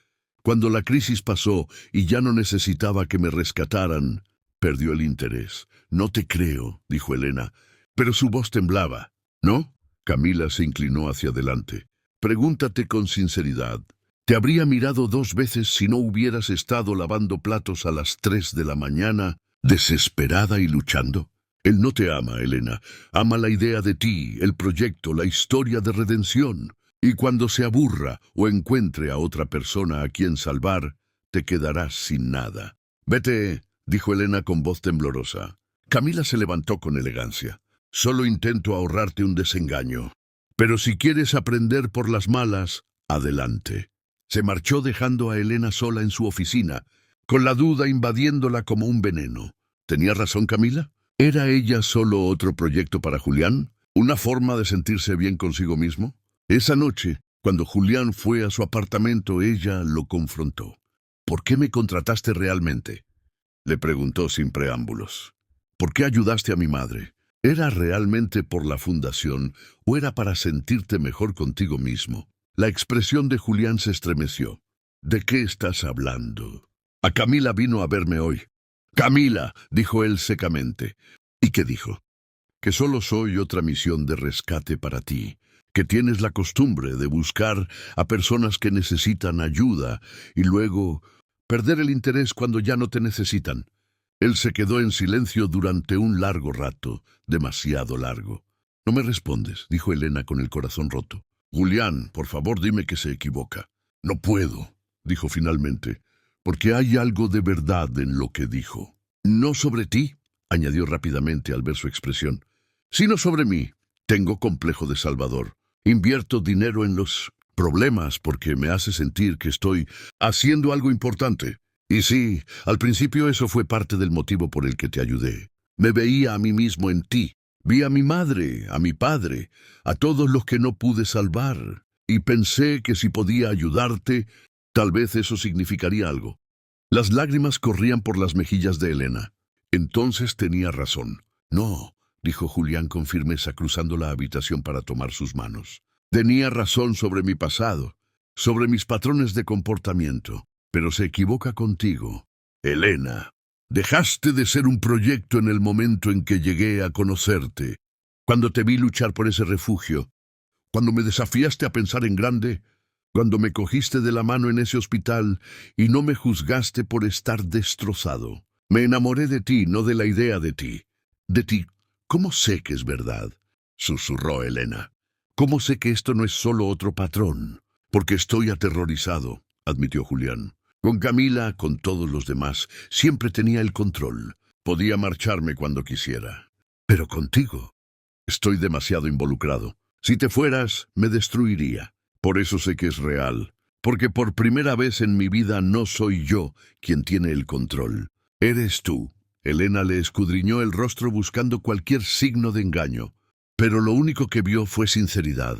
Speaker 1: cuando la crisis pasó y ya no necesitaba que me rescataran, perdió el interés. «No te creo», dijo Elena, pero su voz temblaba. «¿No?». Camila se inclinó hacia adelante. «Pregúntate con sinceridad. ¿Te habría mirado 2 veces si no hubieras estado lavando platos a las 3 de la mañana, desesperada y luchando? Él no te ama, Elena. Ama la idea de ti, el proyecto, la historia de redención. Y cuando se aburra o encuentre a otra persona a quien salvar, te quedarás sin nada». «Vete», dijo Elena con voz temblorosa. Camila se levantó con elegancia. «Solo intento ahorrarte un desengaño. Pero si quieres aprender por las malas, adelante». Se marchó dejando a Elena sola en su oficina, con la duda invadiéndola como un veneno. ¿Tenía razón Camila? ¿Era ella solo otro proyecto para Julián? ¿Una forma de sentirse bien consigo mismo? Esa noche, cuando Julián fue a su apartamento, ella lo confrontó. «¿Por qué me contrataste realmente?», le preguntó sin preámbulos. «¿Por qué ayudaste a mi madre? ¿Era realmente por la fundación o era para sentirte mejor contigo mismo?». La expresión de Julián se estremeció. «¿De qué estás hablando?». «A Camila vino a verme hoy». «Camila», dijo él secamente. «¿Y qué dijo?». «Que solo soy otra misión de rescate para ti, que tienes la costumbre de buscar a personas que necesitan ayuda y luego perder el interés cuando ya no te necesitan. Él se quedó en silencio durante un largo rato, demasiado largo. No me respondes, dijo Elena con el corazón roto. Julián, por favor, dime que se equivoca. No puedo, dijo finalmente, porque hay algo de verdad en lo que dijo. No sobre ti, añadió rápidamente al ver su expresión, sino sobre mí. Tengo complejo de Salvador. Invierto dinero en los problemas porque me hace sentir que estoy haciendo algo importante. Y sí, al principio eso fue parte del motivo por el que te ayudé. Me veía a mí mismo en ti. Vi a mi madre, a mi padre, a todos los que no pude salvar. Y pensé que si podía ayudarte, tal vez eso significaría algo. Las lágrimas corrían por las mejillas de Elena. Entonces tenía razón. No, dijo Julián con firmeza cruzando la habitación para tomar sus manos. Tenía razón sobre mi pasado, sobre mis patrones de comportamiento, pero se equivoca contigo. Elena, dejaste de ser un proyecto en el momento en que llegué a conocerte. Cuando te vi luchar por ese refugio, cuando me desafiaste a pensar en grande, cuando me cogiste de la mano en ese hospital y no me juzgaste por estar destrozado. Me enamoré de ti, no de la idea de ti. De ti, ¿cómo sé que es verdad?, susurró Elena. ¿Cómo sé que esto no es solo otro patrón? Porque estoy aterrorizado, admitió Julián. Con Camila, con todos los demás, siempre tenía el control. Podía marcharme cuando quisiera. Pero contigo, estoy demasiado involucrado. Si te fueras, me destruiría. Por eso sé que es real. Porque por primera vez en mi vida no soy yo quien tiene el control. Eres tú. Elena le escudriñó el rostro buscando cualquier signo de engaño. Pero lo único que vio fue sinceridad,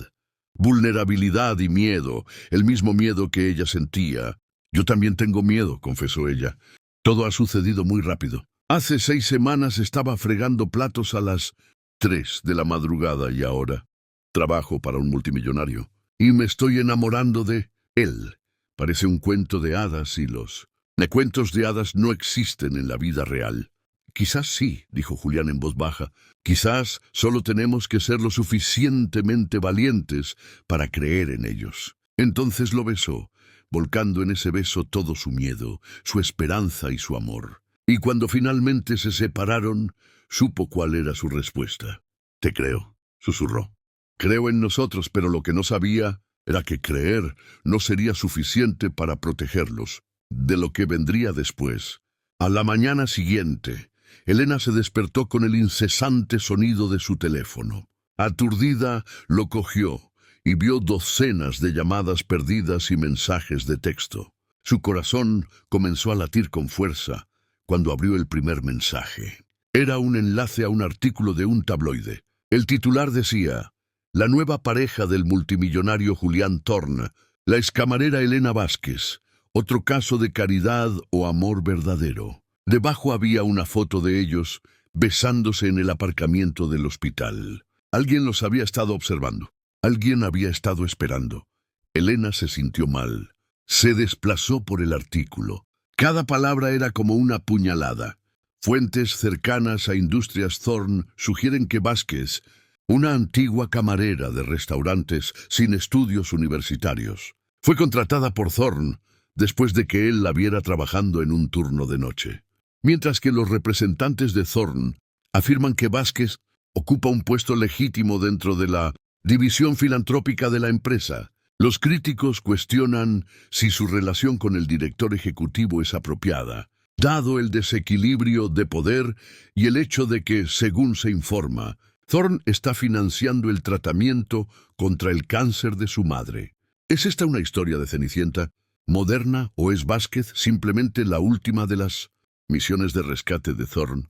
Speaker 1: vulnerabilidad y miedo, el mismo miedo que ella sentía. Yo también tengo miedo, confesó ella. Todo ha sucedido muy rápido. Hace 6 semanas estaba fregando platos a las 3 de la madrugada y ahora trabajo para un multimillonario. Y me estoy enamorando de él. Parece un cuento de hadas y los cuentos de hadas no existen en la vida real. Quizás sí, dijo Julián en voz baja. Quizás solo tenemos que ser lo suficientemente valientes para creer en ellos. Entonces lo besó, volcando en ese beso todo su miedo, su esperanza y su amor. Y cuando finalmente se separaron, supo cuál era su respuesta. Te creo, susurró. Creo en nosotros, pero lo que no sabía era que creer no sería suficiente para protegerlos de lo que vendría después. A la mañana siguiente, Elena se despertó con el incesante sonido de su teléfono. Aturdida, lo cogió y vio docenas de llamadas perdidas y mensajes de texto. Su corazón comenzó a latir con fuerza cuando abrió el primer mensaje. Era un enlace a un artículo de un tabloide. El titular decía: la nueva pareja del multimillonario Julián Thorne, la excamarera Elena Vázquez, otro caso de caridad o amor verdadero. Debajo había una foto de ellos besándose en el aparcamiento del hospital. Alguien los había estado observando. Alguien había estado esperando. Elena se sintió mal. Se desplazó por el artículo. Cada palabra era como una puñalada. Fuentes cercanas a Industrias Thorne sugieren que Vázquez, una antigua camarera de restaurantes sin estudios universitarios, fue contratada por Thorne después de que él la viera trabajando en un turno de noche. Mientras que los representantes de Thorne afirman que Vázquez ocupa un puesto legítimo dentro de la división filantrópica de la empresa. Los críticos cuestionan si su relación con el director ejecutivo es apropiada, dado el desequilibrio de poder y el hecho de que, según se informa, Thorne está financiando el tratamiento contra el cáncer de su madre. ¿Es esta una historia de Cenicienta moderna o es Vázquez simplemente la última de las misiones de rescate de Thorne?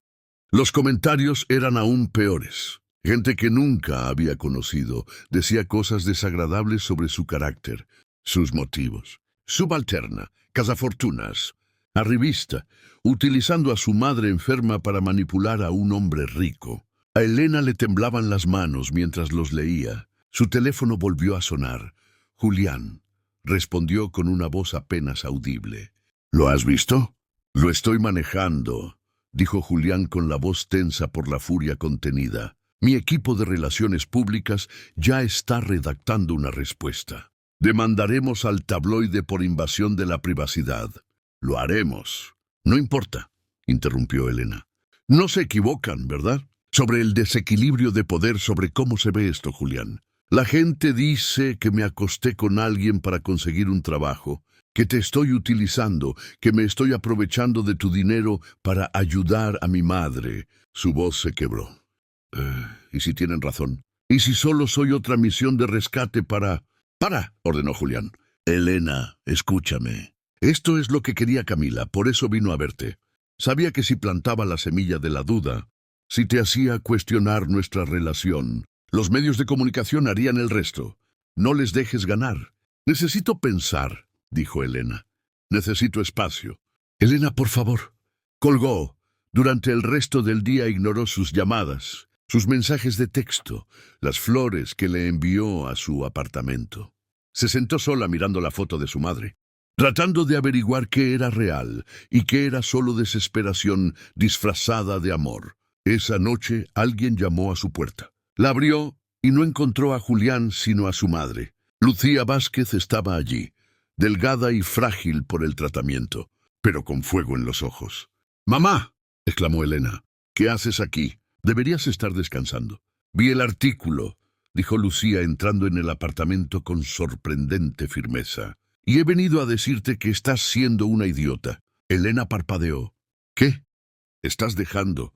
Speaker 1: Los comentarios eran aún peores. Gente que nunca había conocido decía cosas desagradables sobre su carácter, sus motivos. Subalterna, cazafortunas, arribista, utilizando a su madre enferma para manipular a un hombre rico. A Elena le temblaban las manos mientras los leía. Su teléfono volvió a sonar. Julián respondió con una voz apenas audible. ¿Lo has visto? Lo estoy manejando, dijo Julián con la voz tensa por la furia contenida. Mi equipo de relaciones públicas ya está redactando una respuesta. Demandaremos al tabloide por invasión de la privacidad. Lo haremos. No importa, interrumpió Elena. No se equivocan, ¿verdad? Sobre el desequilibrio de poder, sobre cómo se ve esto, Julián. La gente dice que me acosté con alguien para conseguir un trabajo, que te estoy utilizando, que me estoy aprovechando de tu dinero para ayudar a mi madre. Su voz se quebró. ¿Y si tienen razón? ¿Y si solo soy otra misión de rescate para...? ¡Para!, ordenó Julián. Elena, escúchame. Esto es lo que quería Camila, por eso vino a verte. Sabía que si plantaba la semilla de la duda, si te hacía cuestionar nuestra relación, los medios de comunicación harían el resto. No les dejes ganar. Necesito pensar, dijo Elena. Necesito espacio. Elena, por favor. Colgó. Durante el resto del día ignoró sus llamadas, sus mensajes de texto, las flores que le envió a su apartamento. Se sentó sola mirando la foto de su madre, tratando de averiguar qué era real y qué era solo desesperación disfrazada de amor. Esa noche alguien llamó a su puerta. La abrió y no encontró a Julián sino a su madre. Lucía Vázquez estaba allí, delgada y frágil por el tratamiento, pero con fuego en los ojos. «¡Mamá!», exclamó Elena. «¿Qué haces aquí? Deberías estar descansando». «Vi el artículo», dijo Lucía entrando en el apartamento con sorprendente firmeza. «Y he venido a decirte que estás siendo una idiota». Elena parpadeó. «¿Qué? Estás dejando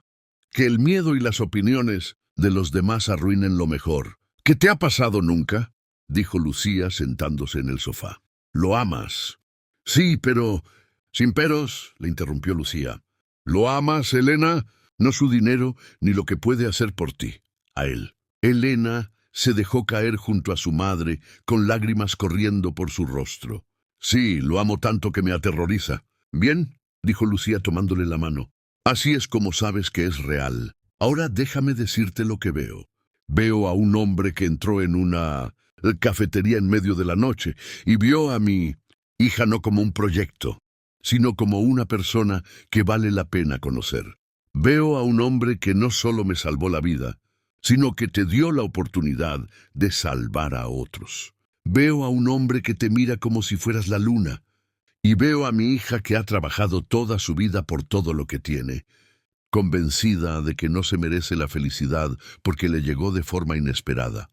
Speaker 1: que el miedo y las opiniones de los demás arruinen lo mejor. ¿Qué te ha pasado nunca?», dijo Lucía sentándose en el sofá. «Lo amas». «Sí, pero...» «Sin peros», le interrumpió Lucía. «¿Lo amas, Elena? No su dinero, ni lo que puede hacer por ti. A él». Elena se dejó caer junto a su madre, con lágrimas corriendo por su rostro. «Sí, lo amo tanto que me aterroriza». «Bien», dijo Lucía tomándole la mano. «Así es como sabes que es real. Ahora déjame decirte lo que veo. Veo a un hombre que entró en una cafetería en medio de la noche y vio a mi hija no como un proyecto, sino como una persona que vale la pena conocer. Veo a un hombre que no solo me salvó la vida, sino que te dio la oportunidad de salvar a otros. Veo a un hombre que te mira como si fueras la luna, y veo a mi hija que ha trabajado toda su vida por todo lo que tiene, convencida de que no se merece la felicidad porque le llegó de forma inesperada.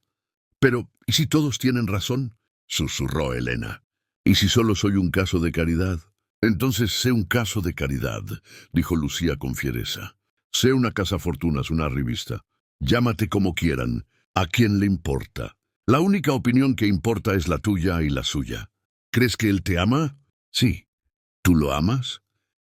Speaker 1: Pero, ¿y si todos tienen razón?, susurró Elena. ¿Y si solo soy un caso de caridad? Entonces sé un caso de caridad, dijo Lucía con fiereza. Sé una cazafortunas, una revista. Llámate como quieran. ¿A quién le importa? La única opinión que importa es la tuya y la suya. ¿Crees que él te ama? Sí. ¿Tú lo amas?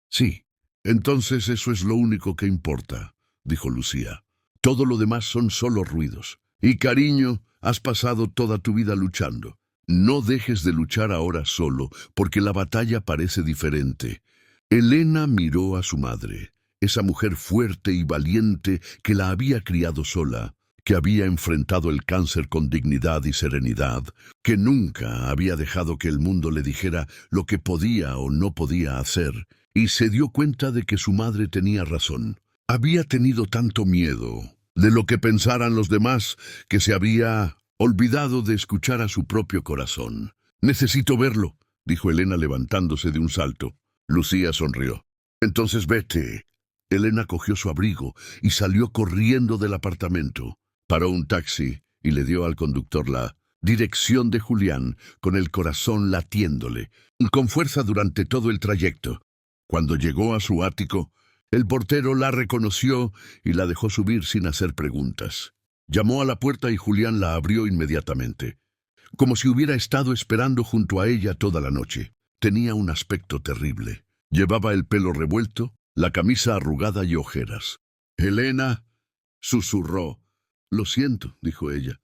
Speaker 1: Sí. Entonces eso es lo único que importa, dijo Lucía. Todo lo demás son solo ruidos. Y cariño, has pasado toda tu vida luchando. No dejes de luchar ahora solo, porque la batalla parece diferente. Elena miró a su madre, esa mujer fuerte y valiente que la había criado sola, que había enfrentado el cáncer con dignidad y serenidad, que nunca había dejado que el mundo le dijera lo que podía o no podía hacer, y se dio cuenta de que su madre tenía razón. Había tenido tanto miedo de lo que pensaran los demás que se había olvidado de escuchar a su propio corazón. «Necesito verlo», dijo Elena levantándose de un salto. Lucía sonrió. «Entonces vete». Elena cogió su abrigo y salió corriendo del apartamento. Paró un taxi y le dio al conductor la dirección de Julián, con el corazón latiéndole, con fuerza durante todo el trayecto. Cuando llegó a su ático, el portero la reconoció y la dejó subir sin hacer preguntas. Llamó a la puerta y Julián la abrió inmediatamente, como si hubiera estado esperando junto a ella toda la noche. Tenía un aspecto terrible. Llevaba el pelo revuelto, la camisa arrugada y ojeras. «Elena», susurró. «Lo siento», dijo ella,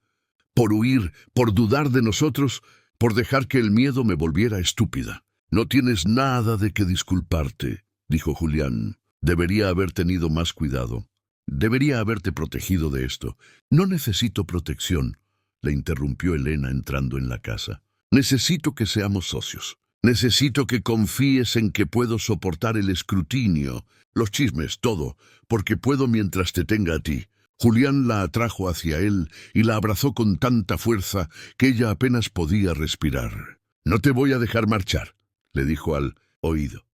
Speaker 1: «por huir, por dudar de nosotros, por dejar que el miedo me volviera estúpida». «No tienes nada de qué disculparte», dijo Julián. «Debería haber tenido más cuidado. Debería haberte protegido de esto». «No necesito protección», le interrumpió Elena entrando en la casa. «Necesito que seamos socios. Necesito que confíes en que puedo soportar el escrutinio, los chismes, todo, porque puedo mientras te tenga a ti». Julián la atrajo hacia él y la abrazó con tanta fuerza que ella apenas podía respirar. «No te voy a dejar marchar», le dijo al oído.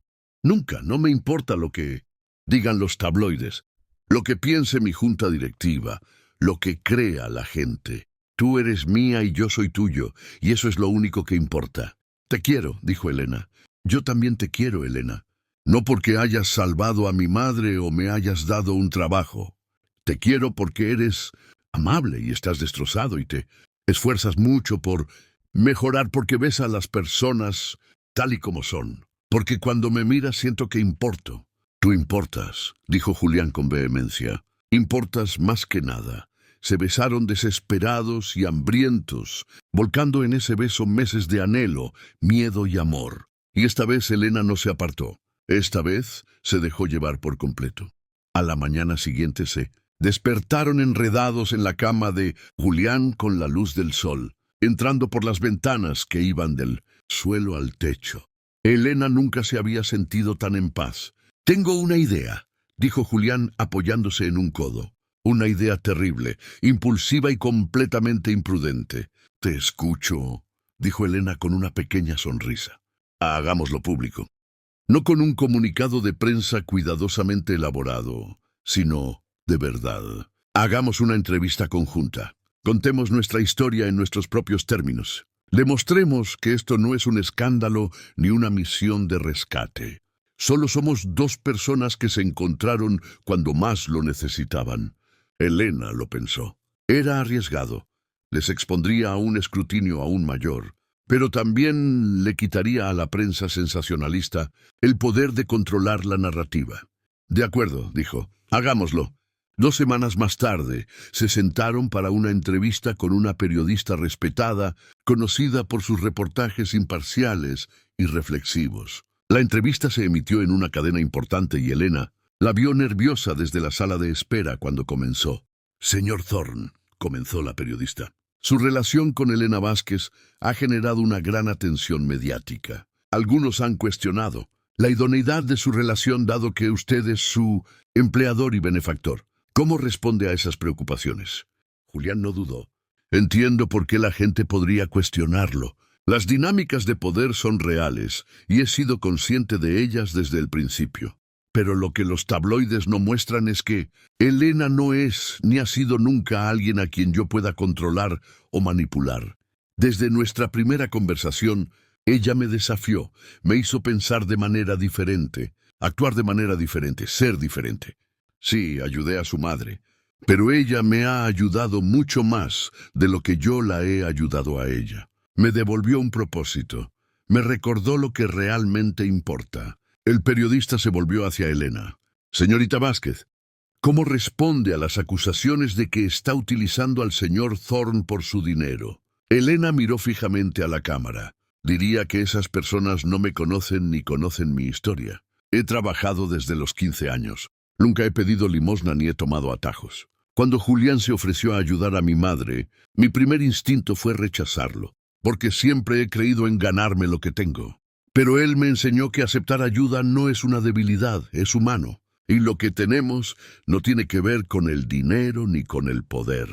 Speaker 1: Nunca, no me importa lo que digan los tabloides, lo que piense mi junta directiva, lo que crea la gente. Tú eres mía y yo soy tuyo, y eso es lo único que importa. Te quiero, dijo Elena. Yo también te quiero, Elena. No porque hayas salvado a mi madre o me hayas dado un trabajo. Te quiero porque eres amable y estás destrozado y te esfuerzas mucho por mejorar porque ves a las personas tal y como son. Porque cuando me miras siento que importo. Tú importas, dijo Julián con vehemencia. Importas más que nada. Se besaron desesperados y hambrientos, volcando en ese beso meses de anhelo, miedo y amor. Y esta vez Elena no se apartó. Esta vez se dejó llevar por completo. A la mañana siguiente se despertaron enredados en la cama de Julián con la luz del sol, entrando por las ventanas que iban del suelo al techo. Elena nunca se había sentido tan en paz. «Tengo una idea», dijo Julián apoyándose en un codo. «Una idea terrible, impulsiva y completamente imprudente». «Te escucho», dijo Elena con una pequeña sonrisa. «Hagámoslo público. No con un comunicado de prensa cuidadosamente elaborado, sino de verdad. Hagamos una entrevista conjunta. Contemos nuestra historia en nuestros propios términos. Demostremos que esto no es un escándalo ni una misión de rescate. Solo somos dos personas que se encontraron cuando más lo necesitaban». Elena lo pensó. Era arriesgado. Les expondría a un escrutinio aún mayor, pero también le quitaría a la prensa sensacionalista el poder de controlar la narrativa. «De acuerdo», dijo, «hagámoslo». 2 semanas más tarde, se sentaron para una entrevista con una periodista respetada, conocida por sus reportajes imparciales y reflexivos. La entrevista se emitió en una cadena importante y Elena la vio nerviosa desde la sala de espera cuando comenzó. «Señor Thorne», comenzó la periodista, «su relación con Elena Vázquez ha generado una gran atención mediática. Algunos han cuestionado la idoneidad de su relación dado que usted es su empleador y benefactor. ¿Cómo responde a esas preocupaciones?» Julián no dudó. «Entiendo por qué la gente podría cuestionarlo. Las dinámicas de poder son reales y he sido consciente de ellas desde el principio. Pero lo que los tabloides no muestran es que Elena no es ni ha sido nunca alguien a quien yo pueda controlar o manipular. Desde nuestra primera conversación, ella me desafió, me hizo pensar de manera diferente, actuar de manera diferente, ser diferente. Sí, ayudé a su madre, pero ella me ha ayudado mucho más de lo que yo la he ayudado a ella. Me devolvió un propósito, me recordó lo que realmente importa». El periodista se volvió hacia Elena. «Señorita Vázquez, ¿cómo responde a las acusaciones de que está utilizando al señor Thorne por su dinero?» Elena miró fijamente a la cámara. «Diría que esas personas no me conocen ni conocen mi historia. He trabajado desde los 15 años. Nunca he pedido limosna ni he tomado atajos. Cuando Julián se ofreció a ayudar a mi madre, mi primer instinto fue rechazarlo, porque siempre he creído en ganarme lo que tengo. Pero él me enseñó que aceptar ayuda no es una debilidad, es humano. Y lo que tenemos no tiene que ver con el dinero ni con el poder.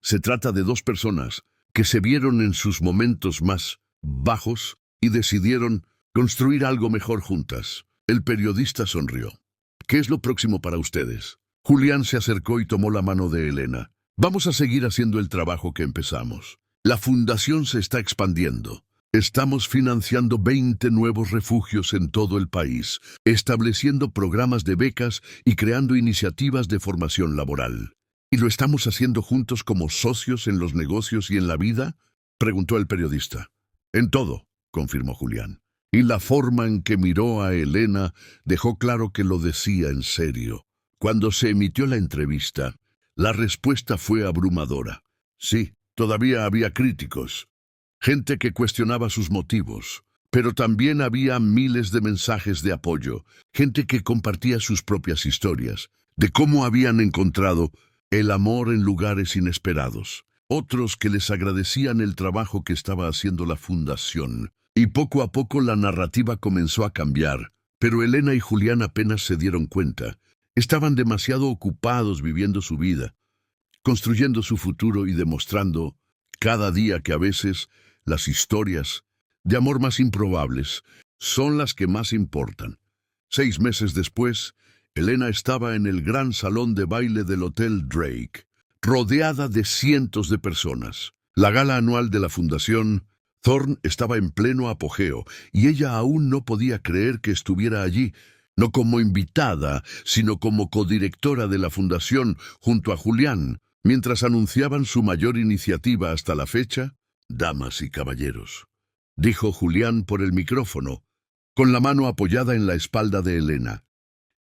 Speaker 1: Se trata de dos personas que se vieron en sus momentos más bajos y decidieron construir algo mejor juntas». El periodista sonrió. «¿Qué es lo próximo para ustedes?» Julián se acercó y tomó la mano de Elena. «Vamos a seguir haciendo el trabajo que empezamos. La fundación se está expandiendo. Estamos financiando 20 nuevos refugios en todo el país, estableciendo programas de becas y creando iniciativas de formación laboral. ¿Y lo estamos haciendo juntos como socios en los negocios y en la vida?», preguntó el periodista. «En todo», confirmó Julián. Y la forma en que miró a Elena dejó claro que lo decía en serio. Cuando se emitió la entrevista, la respuesta fue abrumadora. Sí, todavía había críticos. Gente que cuestionaba sus motivos, pero también había miles de mensajes de apoyo, gente que compartía sus propias historias, de cómo habían encontrado el amor en lugares inesperados, otros que les agradecían el trabajo que estaba haciendo la fundación. Y poco a poco la narrativa comenzó a cambiar, pero Elena y Julián apenas se dieron cuenta. Estaban demasiado ocupados viviendo su vida, construyendo su futuro y demostrando cada día que a veces las historias de amor más improbables son las que más importan. 6 meses después, Elena estaba en el gran salón de baile del Hotel Drake, rodeada de cientos de personas. La gala anual de la Fundación Thorne estaba en pleno apogeo, y ella aún no podía creer que estuviera allí, no como invitada, sino como codirectora de la fundación junto a Julián, mientras anunciaban su mayor iniciativa hasta la fecha. «Damas y caballeros», dijo Julián por el micrófono, con la mano apoyada en la espalda de Elena.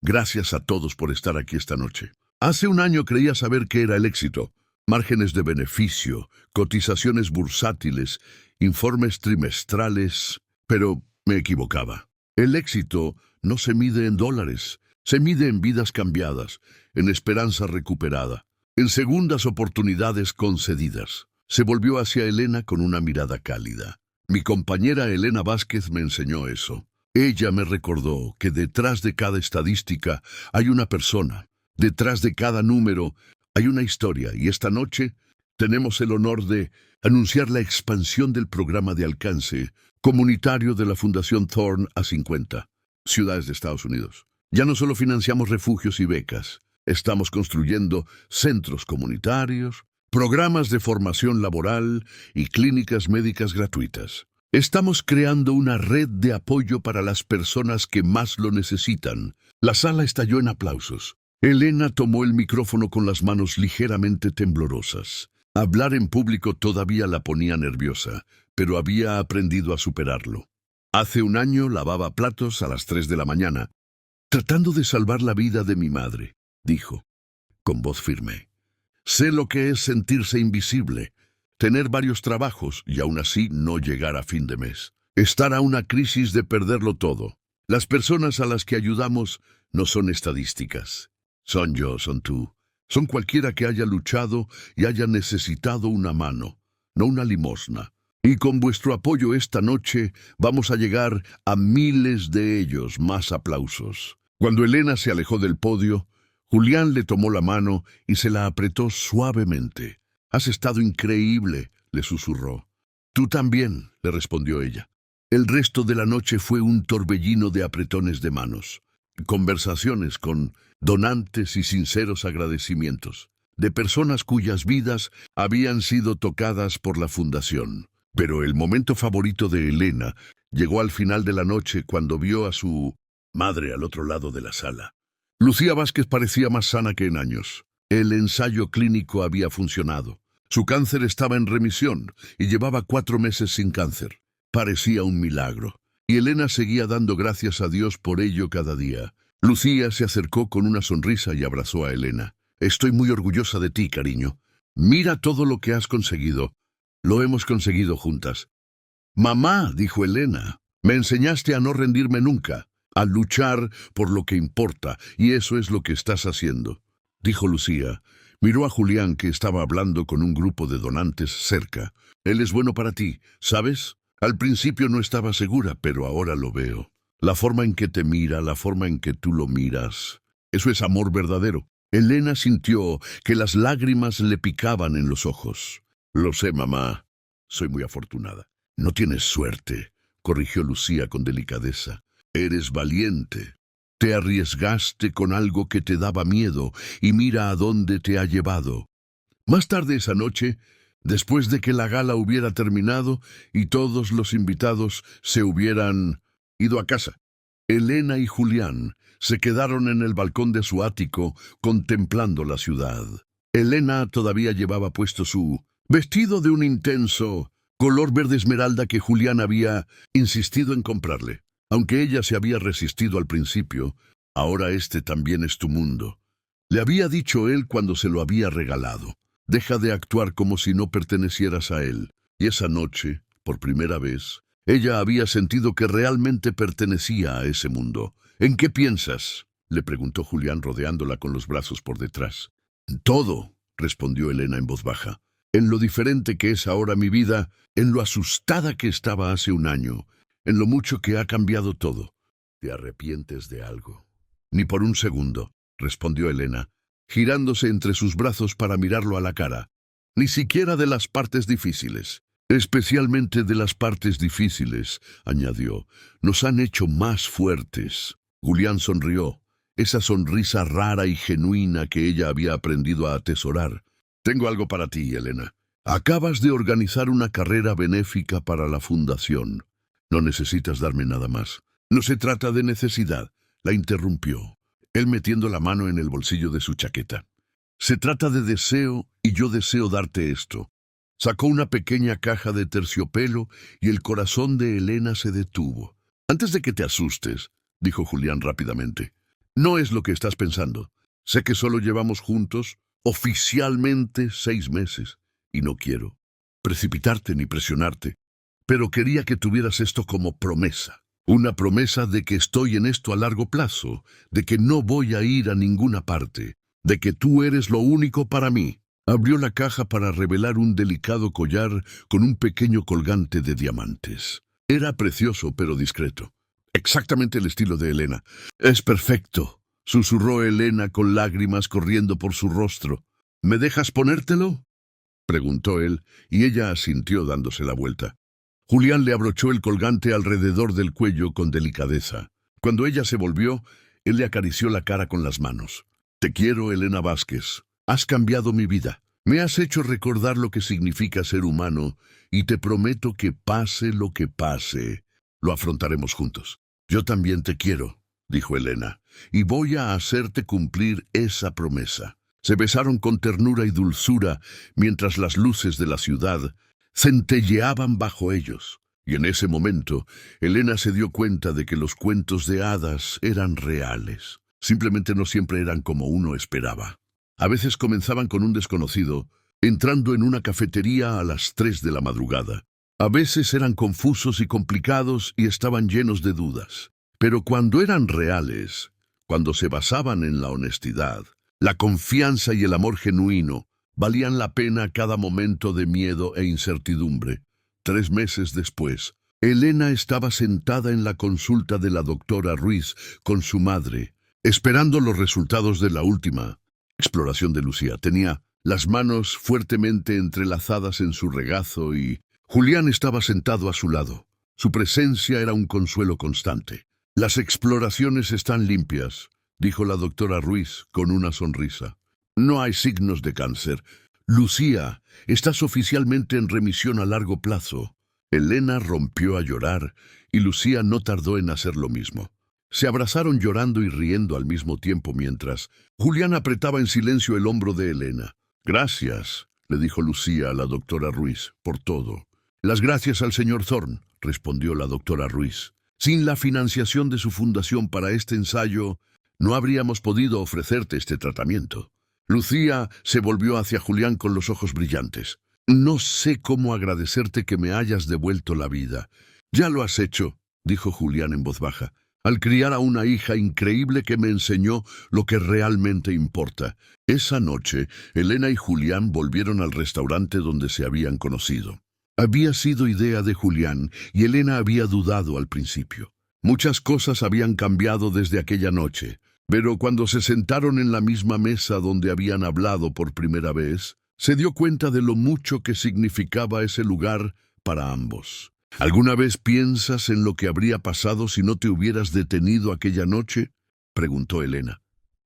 Speaker 1: «Gracias a todos por estar aquí esta noche. Hace un año creía saber qué era el éxito. Márgenes de beneficio, cotizaciones bursátiles, informes trimestrales, pero me equivocaba. El éxito no se mide en dólares, se mide en vidas cambiadas, en esperanza recuperada, en segundas oportunidades concedidas». Se volvió hacia Elena con una mirada cálida. «Mi compañera Elena Vázquez me enseñó eso. Ella me recordó que detrás de cada estadística hay una persona, detrás de cada número hay una historia, y esta noche tenemos el honor de anunciar la expansión del programa de alcance comunitario de la Fundación Thorne a 50 ciudades de Estados Unidos. Ya no solo financiamos refugios y becas, estamos construyendo centros comunitarios, programas de formación laboral y clínicas médicas gratuitas. Estamos creando una red de apoyo para las personas que más lo necesitan». La sala estalló en aplausos. Elena tomó el micrófono con las manos ligeramente temblorosas. Hablar en público todavía la ponía nerviosa, pero había aprendido a superarlo. «Hace un año lavaba platos a las 3 de la mañana, tratando de salvar la vida de mi madre», dijo, con voz firme. «Sé lo que es sentirse invisible, tener varios trabajos y aún así no llegar a fin de mes. Estar a una crisis de perderlo todo. Las personas a las que ayudamos no son estadísticas. Son yo, son tú. Son cualquiera que haya luchado y haya necesitado una mano, no una limosna. Y con vuestro apoyo esta noche vamos a llegar a miles de ellos». Más aplausos. Cuando Elena se alejó del podio, Julián le tomó la mano y se la apretó suavemente. «Has estado increíble», le susurró. «Tú también», le respondió ella. El resto de la noche fue un torbellino de apretones de manos, conversaciones con donantes y sinceros agradecimientos, de personas cuyas vidas habían sido tocadas por la fundación. Pero el momento favorito de Elena llegó al final de la noche, cuando vio a su madre al otro lado de la sala. Lucía Vázquez parecía más sana que en años. El ensayo clínico había funcionado. Su cáncer estaba en remisión y llevaba 4 meses sin cáncer. Parecía un milagro, y Elena seguía dando gracias a Dios por ello cada día. Lucía se acercó con una sonrisa y abrazó a Elena. «Estoy muy orgullosa de ti, cariño. Mira todo lo que has conseguido. Lo hemos conseguido juntas». «Mamá», dijo Elena, «me enseñaste a no rendirme nunca, a luchar por lo que importa, y eso es lo que estás haciendo», dijo Lucía. Miró a Julián, que estaba hablando con un grupo de donantes cerca. «Él es bueno para ti, ¿sabes? Al principio no estaba segura, pero ahora lo veo. La forma en que te mira, la forma en que tú lo miras. Eso es amor verdadero». Elena sintió que las lágrimas le picaban en los ojos. «Lo sé, mamá. Soy muy afortunada». «No tienes suerte», corrigió Lucía con delicadeza. «Eres valiente. Te arriesgaste con algo que te daba miedo y mira a dónde te ha llevado». Más tarde esa noche, después de que la gala hubiera terminado y todos los invitados se hubieran ido a casa, Elena y Julián se quedaron en el balcón de su ático contemplando la ciudad. Elena todavía llevaba puesto su vestido de un intenso color verde esmeralda que Julián había insistido en comprarle. Aunque ella se había resistido al principio, «Ahora este también es tu mundo», le había dicho él cuando se lo había regalado. «Deja de actuar como si no pertenecieras a él». Y esa noche, por primera vez, ella había sentido que realmente pertenecía a ese mundo. «¿En qué piensas?», le preguntó Julián, rodeándola con los brazos por detrás. «En todo», respondió Elena en voz baja. «En lo diferente que es ahora mi vida, en lo asustada que estaba hace un año, en lo mucho que ha cambiado todo». «¿Te arrepientes de algo?». «Ni por un segundo», respondió Elena, girándose entre sus brazos para mirarlo a la cara. «Ni siquiera de las partes difíciles». «Especialmente de las partes difíciles», añadió. «Nos han hecho más fuertes». Julián sonrió, esa sonrisa rara y genuina que ella había aprendido a atesorar. Tengo algo para ti, Elena. Acabas de organizar una carrera benéfica para la fundación. No necesitas darme nada más. No se trata de necesidad, la interrumpió, él metiendo la mano en el bolsillo de su chaqueta. Se trata de deseo y yo deseo darte esto. Sacó una pequeña caja de terciopelo y el corazón de Elena se detuvo. Antes de que te asustes, dijo Julián rápidamente, no es lo que estás pensando. Sé que solo llevamos juntos oficialmente 6 meses y no quiero precipitarte ni presionarte, pero quería que tuvieras esto como promesa. Una promesa de que estoy en esto a largo plazo, de que no voy a ir a ninguna parte, de que tú eres lo único para mí. Abrió la caja para revelar un delicado collar con un pequeño colgante de diamantes. Era precioso pero discreto. Exactamente el estilo de Elena. Es perfecto, susurró Elena con lágrimas corriendo por su rostro. ¿Me dejas ponértelo?, preguntó él, y ella asintió dándose la vuelta. Julián le abrochó el colgante alrededor del cuello con delicadeza. Cuando ella se volvió, él le acarició la cara con las manos. Te quiero, Elena Vázquez. Has cambiado mi vida. Me has hecho recordar lo que significa ser humano y te prometo que pase lo que pase, lo afrontaremos juntos. Yo también te quiero, dijo Elena, y voy a hacerte cumplir esa promesa. Se besaron con ternura y dulzura mientras las luces de la ciudad centelleaban bajo ellos. Y en ese momento, Elena se dio cuenta de que los cuentos de hadas eran reales. Simplemente no siempre eran como uno esperaba. A veces comenzaban con un desconocido, entrando en una cafetería a las 3 de la madrugada. A veces eran confusos y complicados y estaban llenos de dudas. Pero cuando eran reales, cuando se basaban en la honestidad, la confianza y el amor genuino, valían la pena cada momento de miedo e incertidumbre. 3 meses después, Elena estaba sentada en la consulta de la doctora Ruiz con su madre, esperando los resultados de la última exploración de Lucía. Tenía las manos fuertemente entrelazadas en su regazo y Julián estaba sentado a su lado. Su presencia era un consuelo constante. Las exploraciones están limpias, dijo la doctora Ruiz con una sonrisa. No hay signos de cáncer. Lucía, estás oficialmente en remisión a largo plazo. Elena rompió a llorar y Lucía no tardó en hacer lo mismo. Se abrazaron llorando y riendo al mismo tiempo mientras Julián apretaba en silencio el hombro de Elena. Gracias, le dijo Lucía a la doctora Ruiz, por todo. Las gracias al señor Thorne, respondió la doctora Ruiz. Sin la financiación de su fundación para este ensayo, no habríamos podido ofrecerte este tratamiento. Lucía se volvió hacia Julián con los ojos brillantes. No sé cómo agradecerte que me hayas devuelto la vida. Ya lo has hecho, dijo Julián en voz baja, al criar a una hija increíble que me enseñó lo que realmente importa. Esa noche, Elena y Julián volvieron al restaurante donde se habían conocido. Había sido idea de Julián y Elena había dudado al principio. Muchas cosas habían cambiado desde aquella noche, pero cuando se sentaron en la misma mesa donde habían hablado por primera vez, se dio cuenta de lo mucho que significaba ese lugar para ambos. ¿Alguna vez piensas en lo que habría pasado si no te hubieras detenido aquella noche?, preguntó Elena.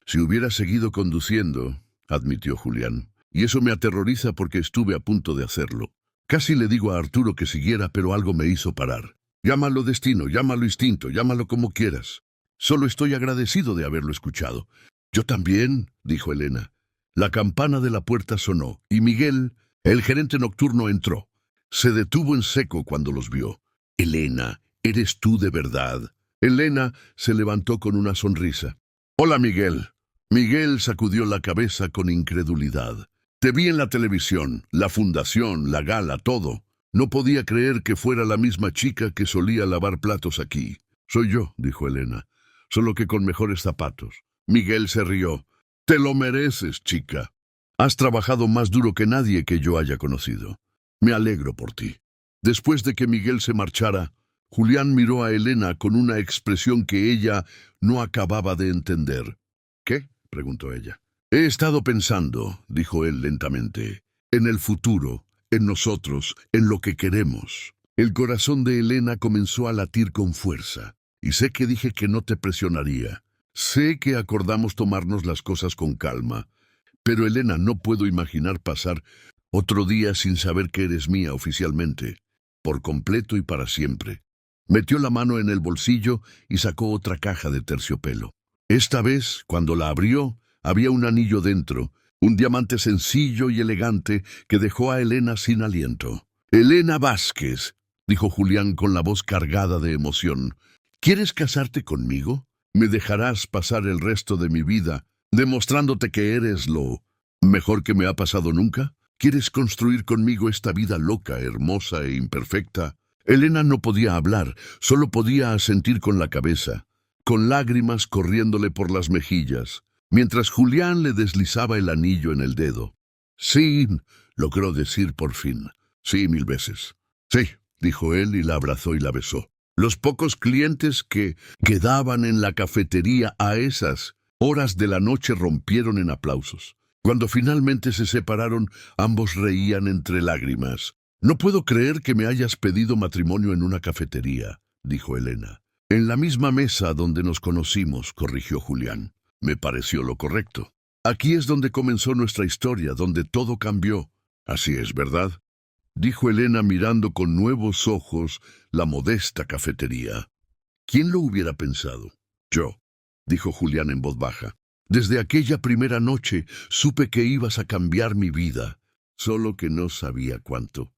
Speaker 1: Si hubiera seguido conduciendo, admitió Julián, y eso me aterroriza porque estuve a punto de hacerlo. Casi le digo a Arturo que siguiera, pero algo me hizo parar. Llámalo destino, llámalo instinto, llámalo como quieras. Solo estoy agradecido de haberlo escuchado. Yo también, dijo Elena. La campana de la puerta sonó, y Miguel, el gerente nocturno, entró. Se detuvo en seco cuando los vio. Elena, ¿eres tú de verdad? Elena se levantó con una sonrisa. Hola, Miguel. Miguel sacudió la cabeza con incredulidad. Te vi en la televisión, la fundación, la gala, todo. No podía creer que fuera la misma chica que solía lavar platos aquí. Soy yo, dijo Elena, solo que con mejores zapatos. Miguel se rió. Te lo mereces, chica. Has trabajado más duro que nadie que yo haya conocido. Me alegro por ti. Después de que Miguel se marchara, Julián miró a Elena con una expresión que ella no acababa de entender. ¿Qué?, preguntó ella. He estado pensando, dijo él lentamente, en el futuro, en nosotros, en lo que queremos. El corazón de Elena comenzó a latir con fuerza. y sé que dije que no te presionaría. Sé que acordamos tomarnos las cosas con calma, pero Elena, no puedo imaginar pasar otro día sin saber que eres mía oficialmente, por completo y para siempre. Metió la mano en el bolsillo y sacó otra caja de terciopelo. Esta vez, cuando la abrió, había un anillo dentro, un diamante sencillo y elegante que dejó a Elena sin aliento. «Elena Vázquez», dijo Julián con la voz cargada de emoción, «¿quieres casarte conmigo? ¿Me dejarás pasar el resto de mi vida demostrándote que eres lo mejor que me ha pasado nunca? ¿Quieres construir conmigo esta vida loca, hermosa e imperfecta?» Elena no podía hablar, solo podía asentir con la cabeza, con lágrimas corriéndole por las mejillas, mientras Julián le deslizaba el anillo en el dedo. «Sí», logró decir por fin. «Sí, 1000 veces». «Sí», dijo él y la abrazó y la besó. Los pocos clientes que quedaban en la cafetería a esas horas de la noche rompieron en aplausos. Cuando finalmente se separaron, ambos reían entre lágrimas. «No puedo creer que me hayas pedido matrimonio en una cafetería», dijo Elena. «En la misma mesa donde nos conocimos», corrigió Julián. «Me pareció lo correcto. Aquí es donde comenzó nuestra historia, donde todo cambió». «Así es, ¿verdad?», dijo Elena mirando con nuevos ojos la modesta cafetería. «¿Quién lo hubiera pensado?» «Yo», dijo Julián en voz baja. «Desde aquella primera noche supe que ibas a cambiar mi vida, solo que no sabía cuánto».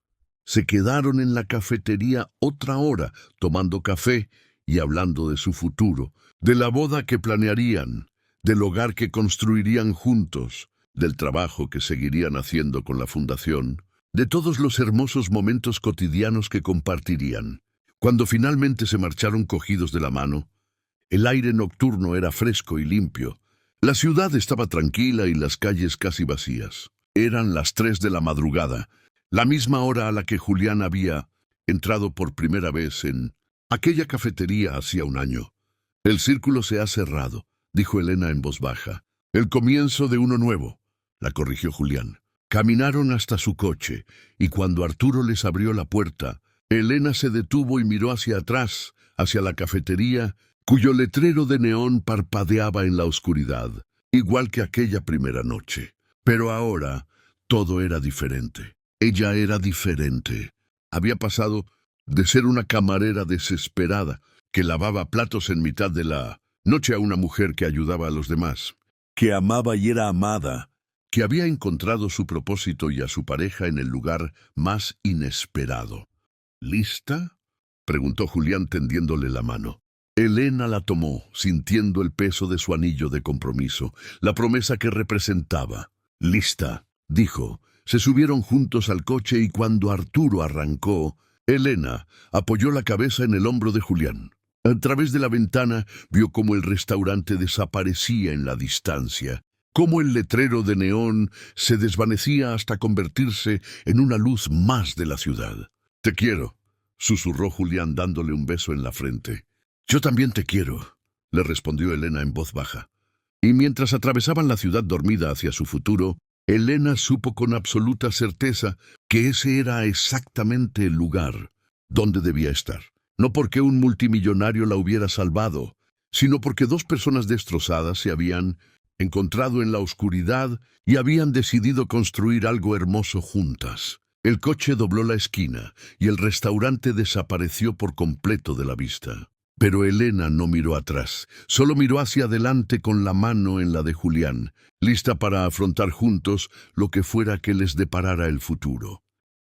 Speaker 1: Se quedaron en la cafetería otra hora, tomando café y hablando de su futuro, de la boda que planearían, del hogar que construirían juntos, del trabajo que seguirían haciendo con la fundación, de todos los hermosos momentos cotidianos que compartirían. Cuando finalmente se marcharon cogidos de la mano, el aire nocturno era fresco y limpio. La ciudad estaba tranquila y las calles casi vacías. Eran las 3 de la madrugada, la misma hora a la que Julián había entrado por primera vez en aquella cafetería hacía un año. «El círculo se ha cerrado», dijo Elena en voz baja. «El comienzo de uno nuevo», la corrigió Julián. Caminaron hasta su coche, y cuando Arturo les abrió la puerta, Elena se detuvo y miró hacia atrás, hacia la cafetería, cuyo letrero de neón parpadeaba en la oscuridad, igual que aquella primera noche. Pero ahora todo era diferente. Ella era diferente. Había pasado de ser una camarera desesperada que lavaba platos en mitad de la noche a una mujer que ayudaba a los demás, que amaba y era amada, que había encontrado su propósito y a su pareja en el lugar más inesperado. «¿Lista?», preguntó Julián tendiéndole la mano. Elena la tomó, sintiendo el peso de su anillo de compromiso, la promesa que representaba. «Lista», dijo. Se subieron juntos al coche y cuando Arturo arrancó, Elena apoyó la cabeza en el hombro de Julián. A través de la ventana vio cómo el restaurante desaparecía en la distancia, cómo el letrero de neón se desvanecía hasta convertirse en una luz más de la ciudad. «Te quiero», susurró Julián dándole un beso en la frente. «Yo también te quiero», le respondió Elena en voz baja. Y mientras atravesaban la ciudad dormida hacia su futuro, Elena supo con absoluta certeza que ese era exactamente el lugar donde debía estar. No porque un multimillonario la hubiera salvado, sino porque 2 personas destrozadas se habían encontrado en la oscuridad y habían decidido construir algo hermoso juntas. El coche dobló la esquina y el restaurante desapareció por completo de la vista. Pero Elena no miró atrás, solo miró hacia adelante con la mano en la de Julián, lista para afrontar juntos lo que fuera que les deparara el futuro.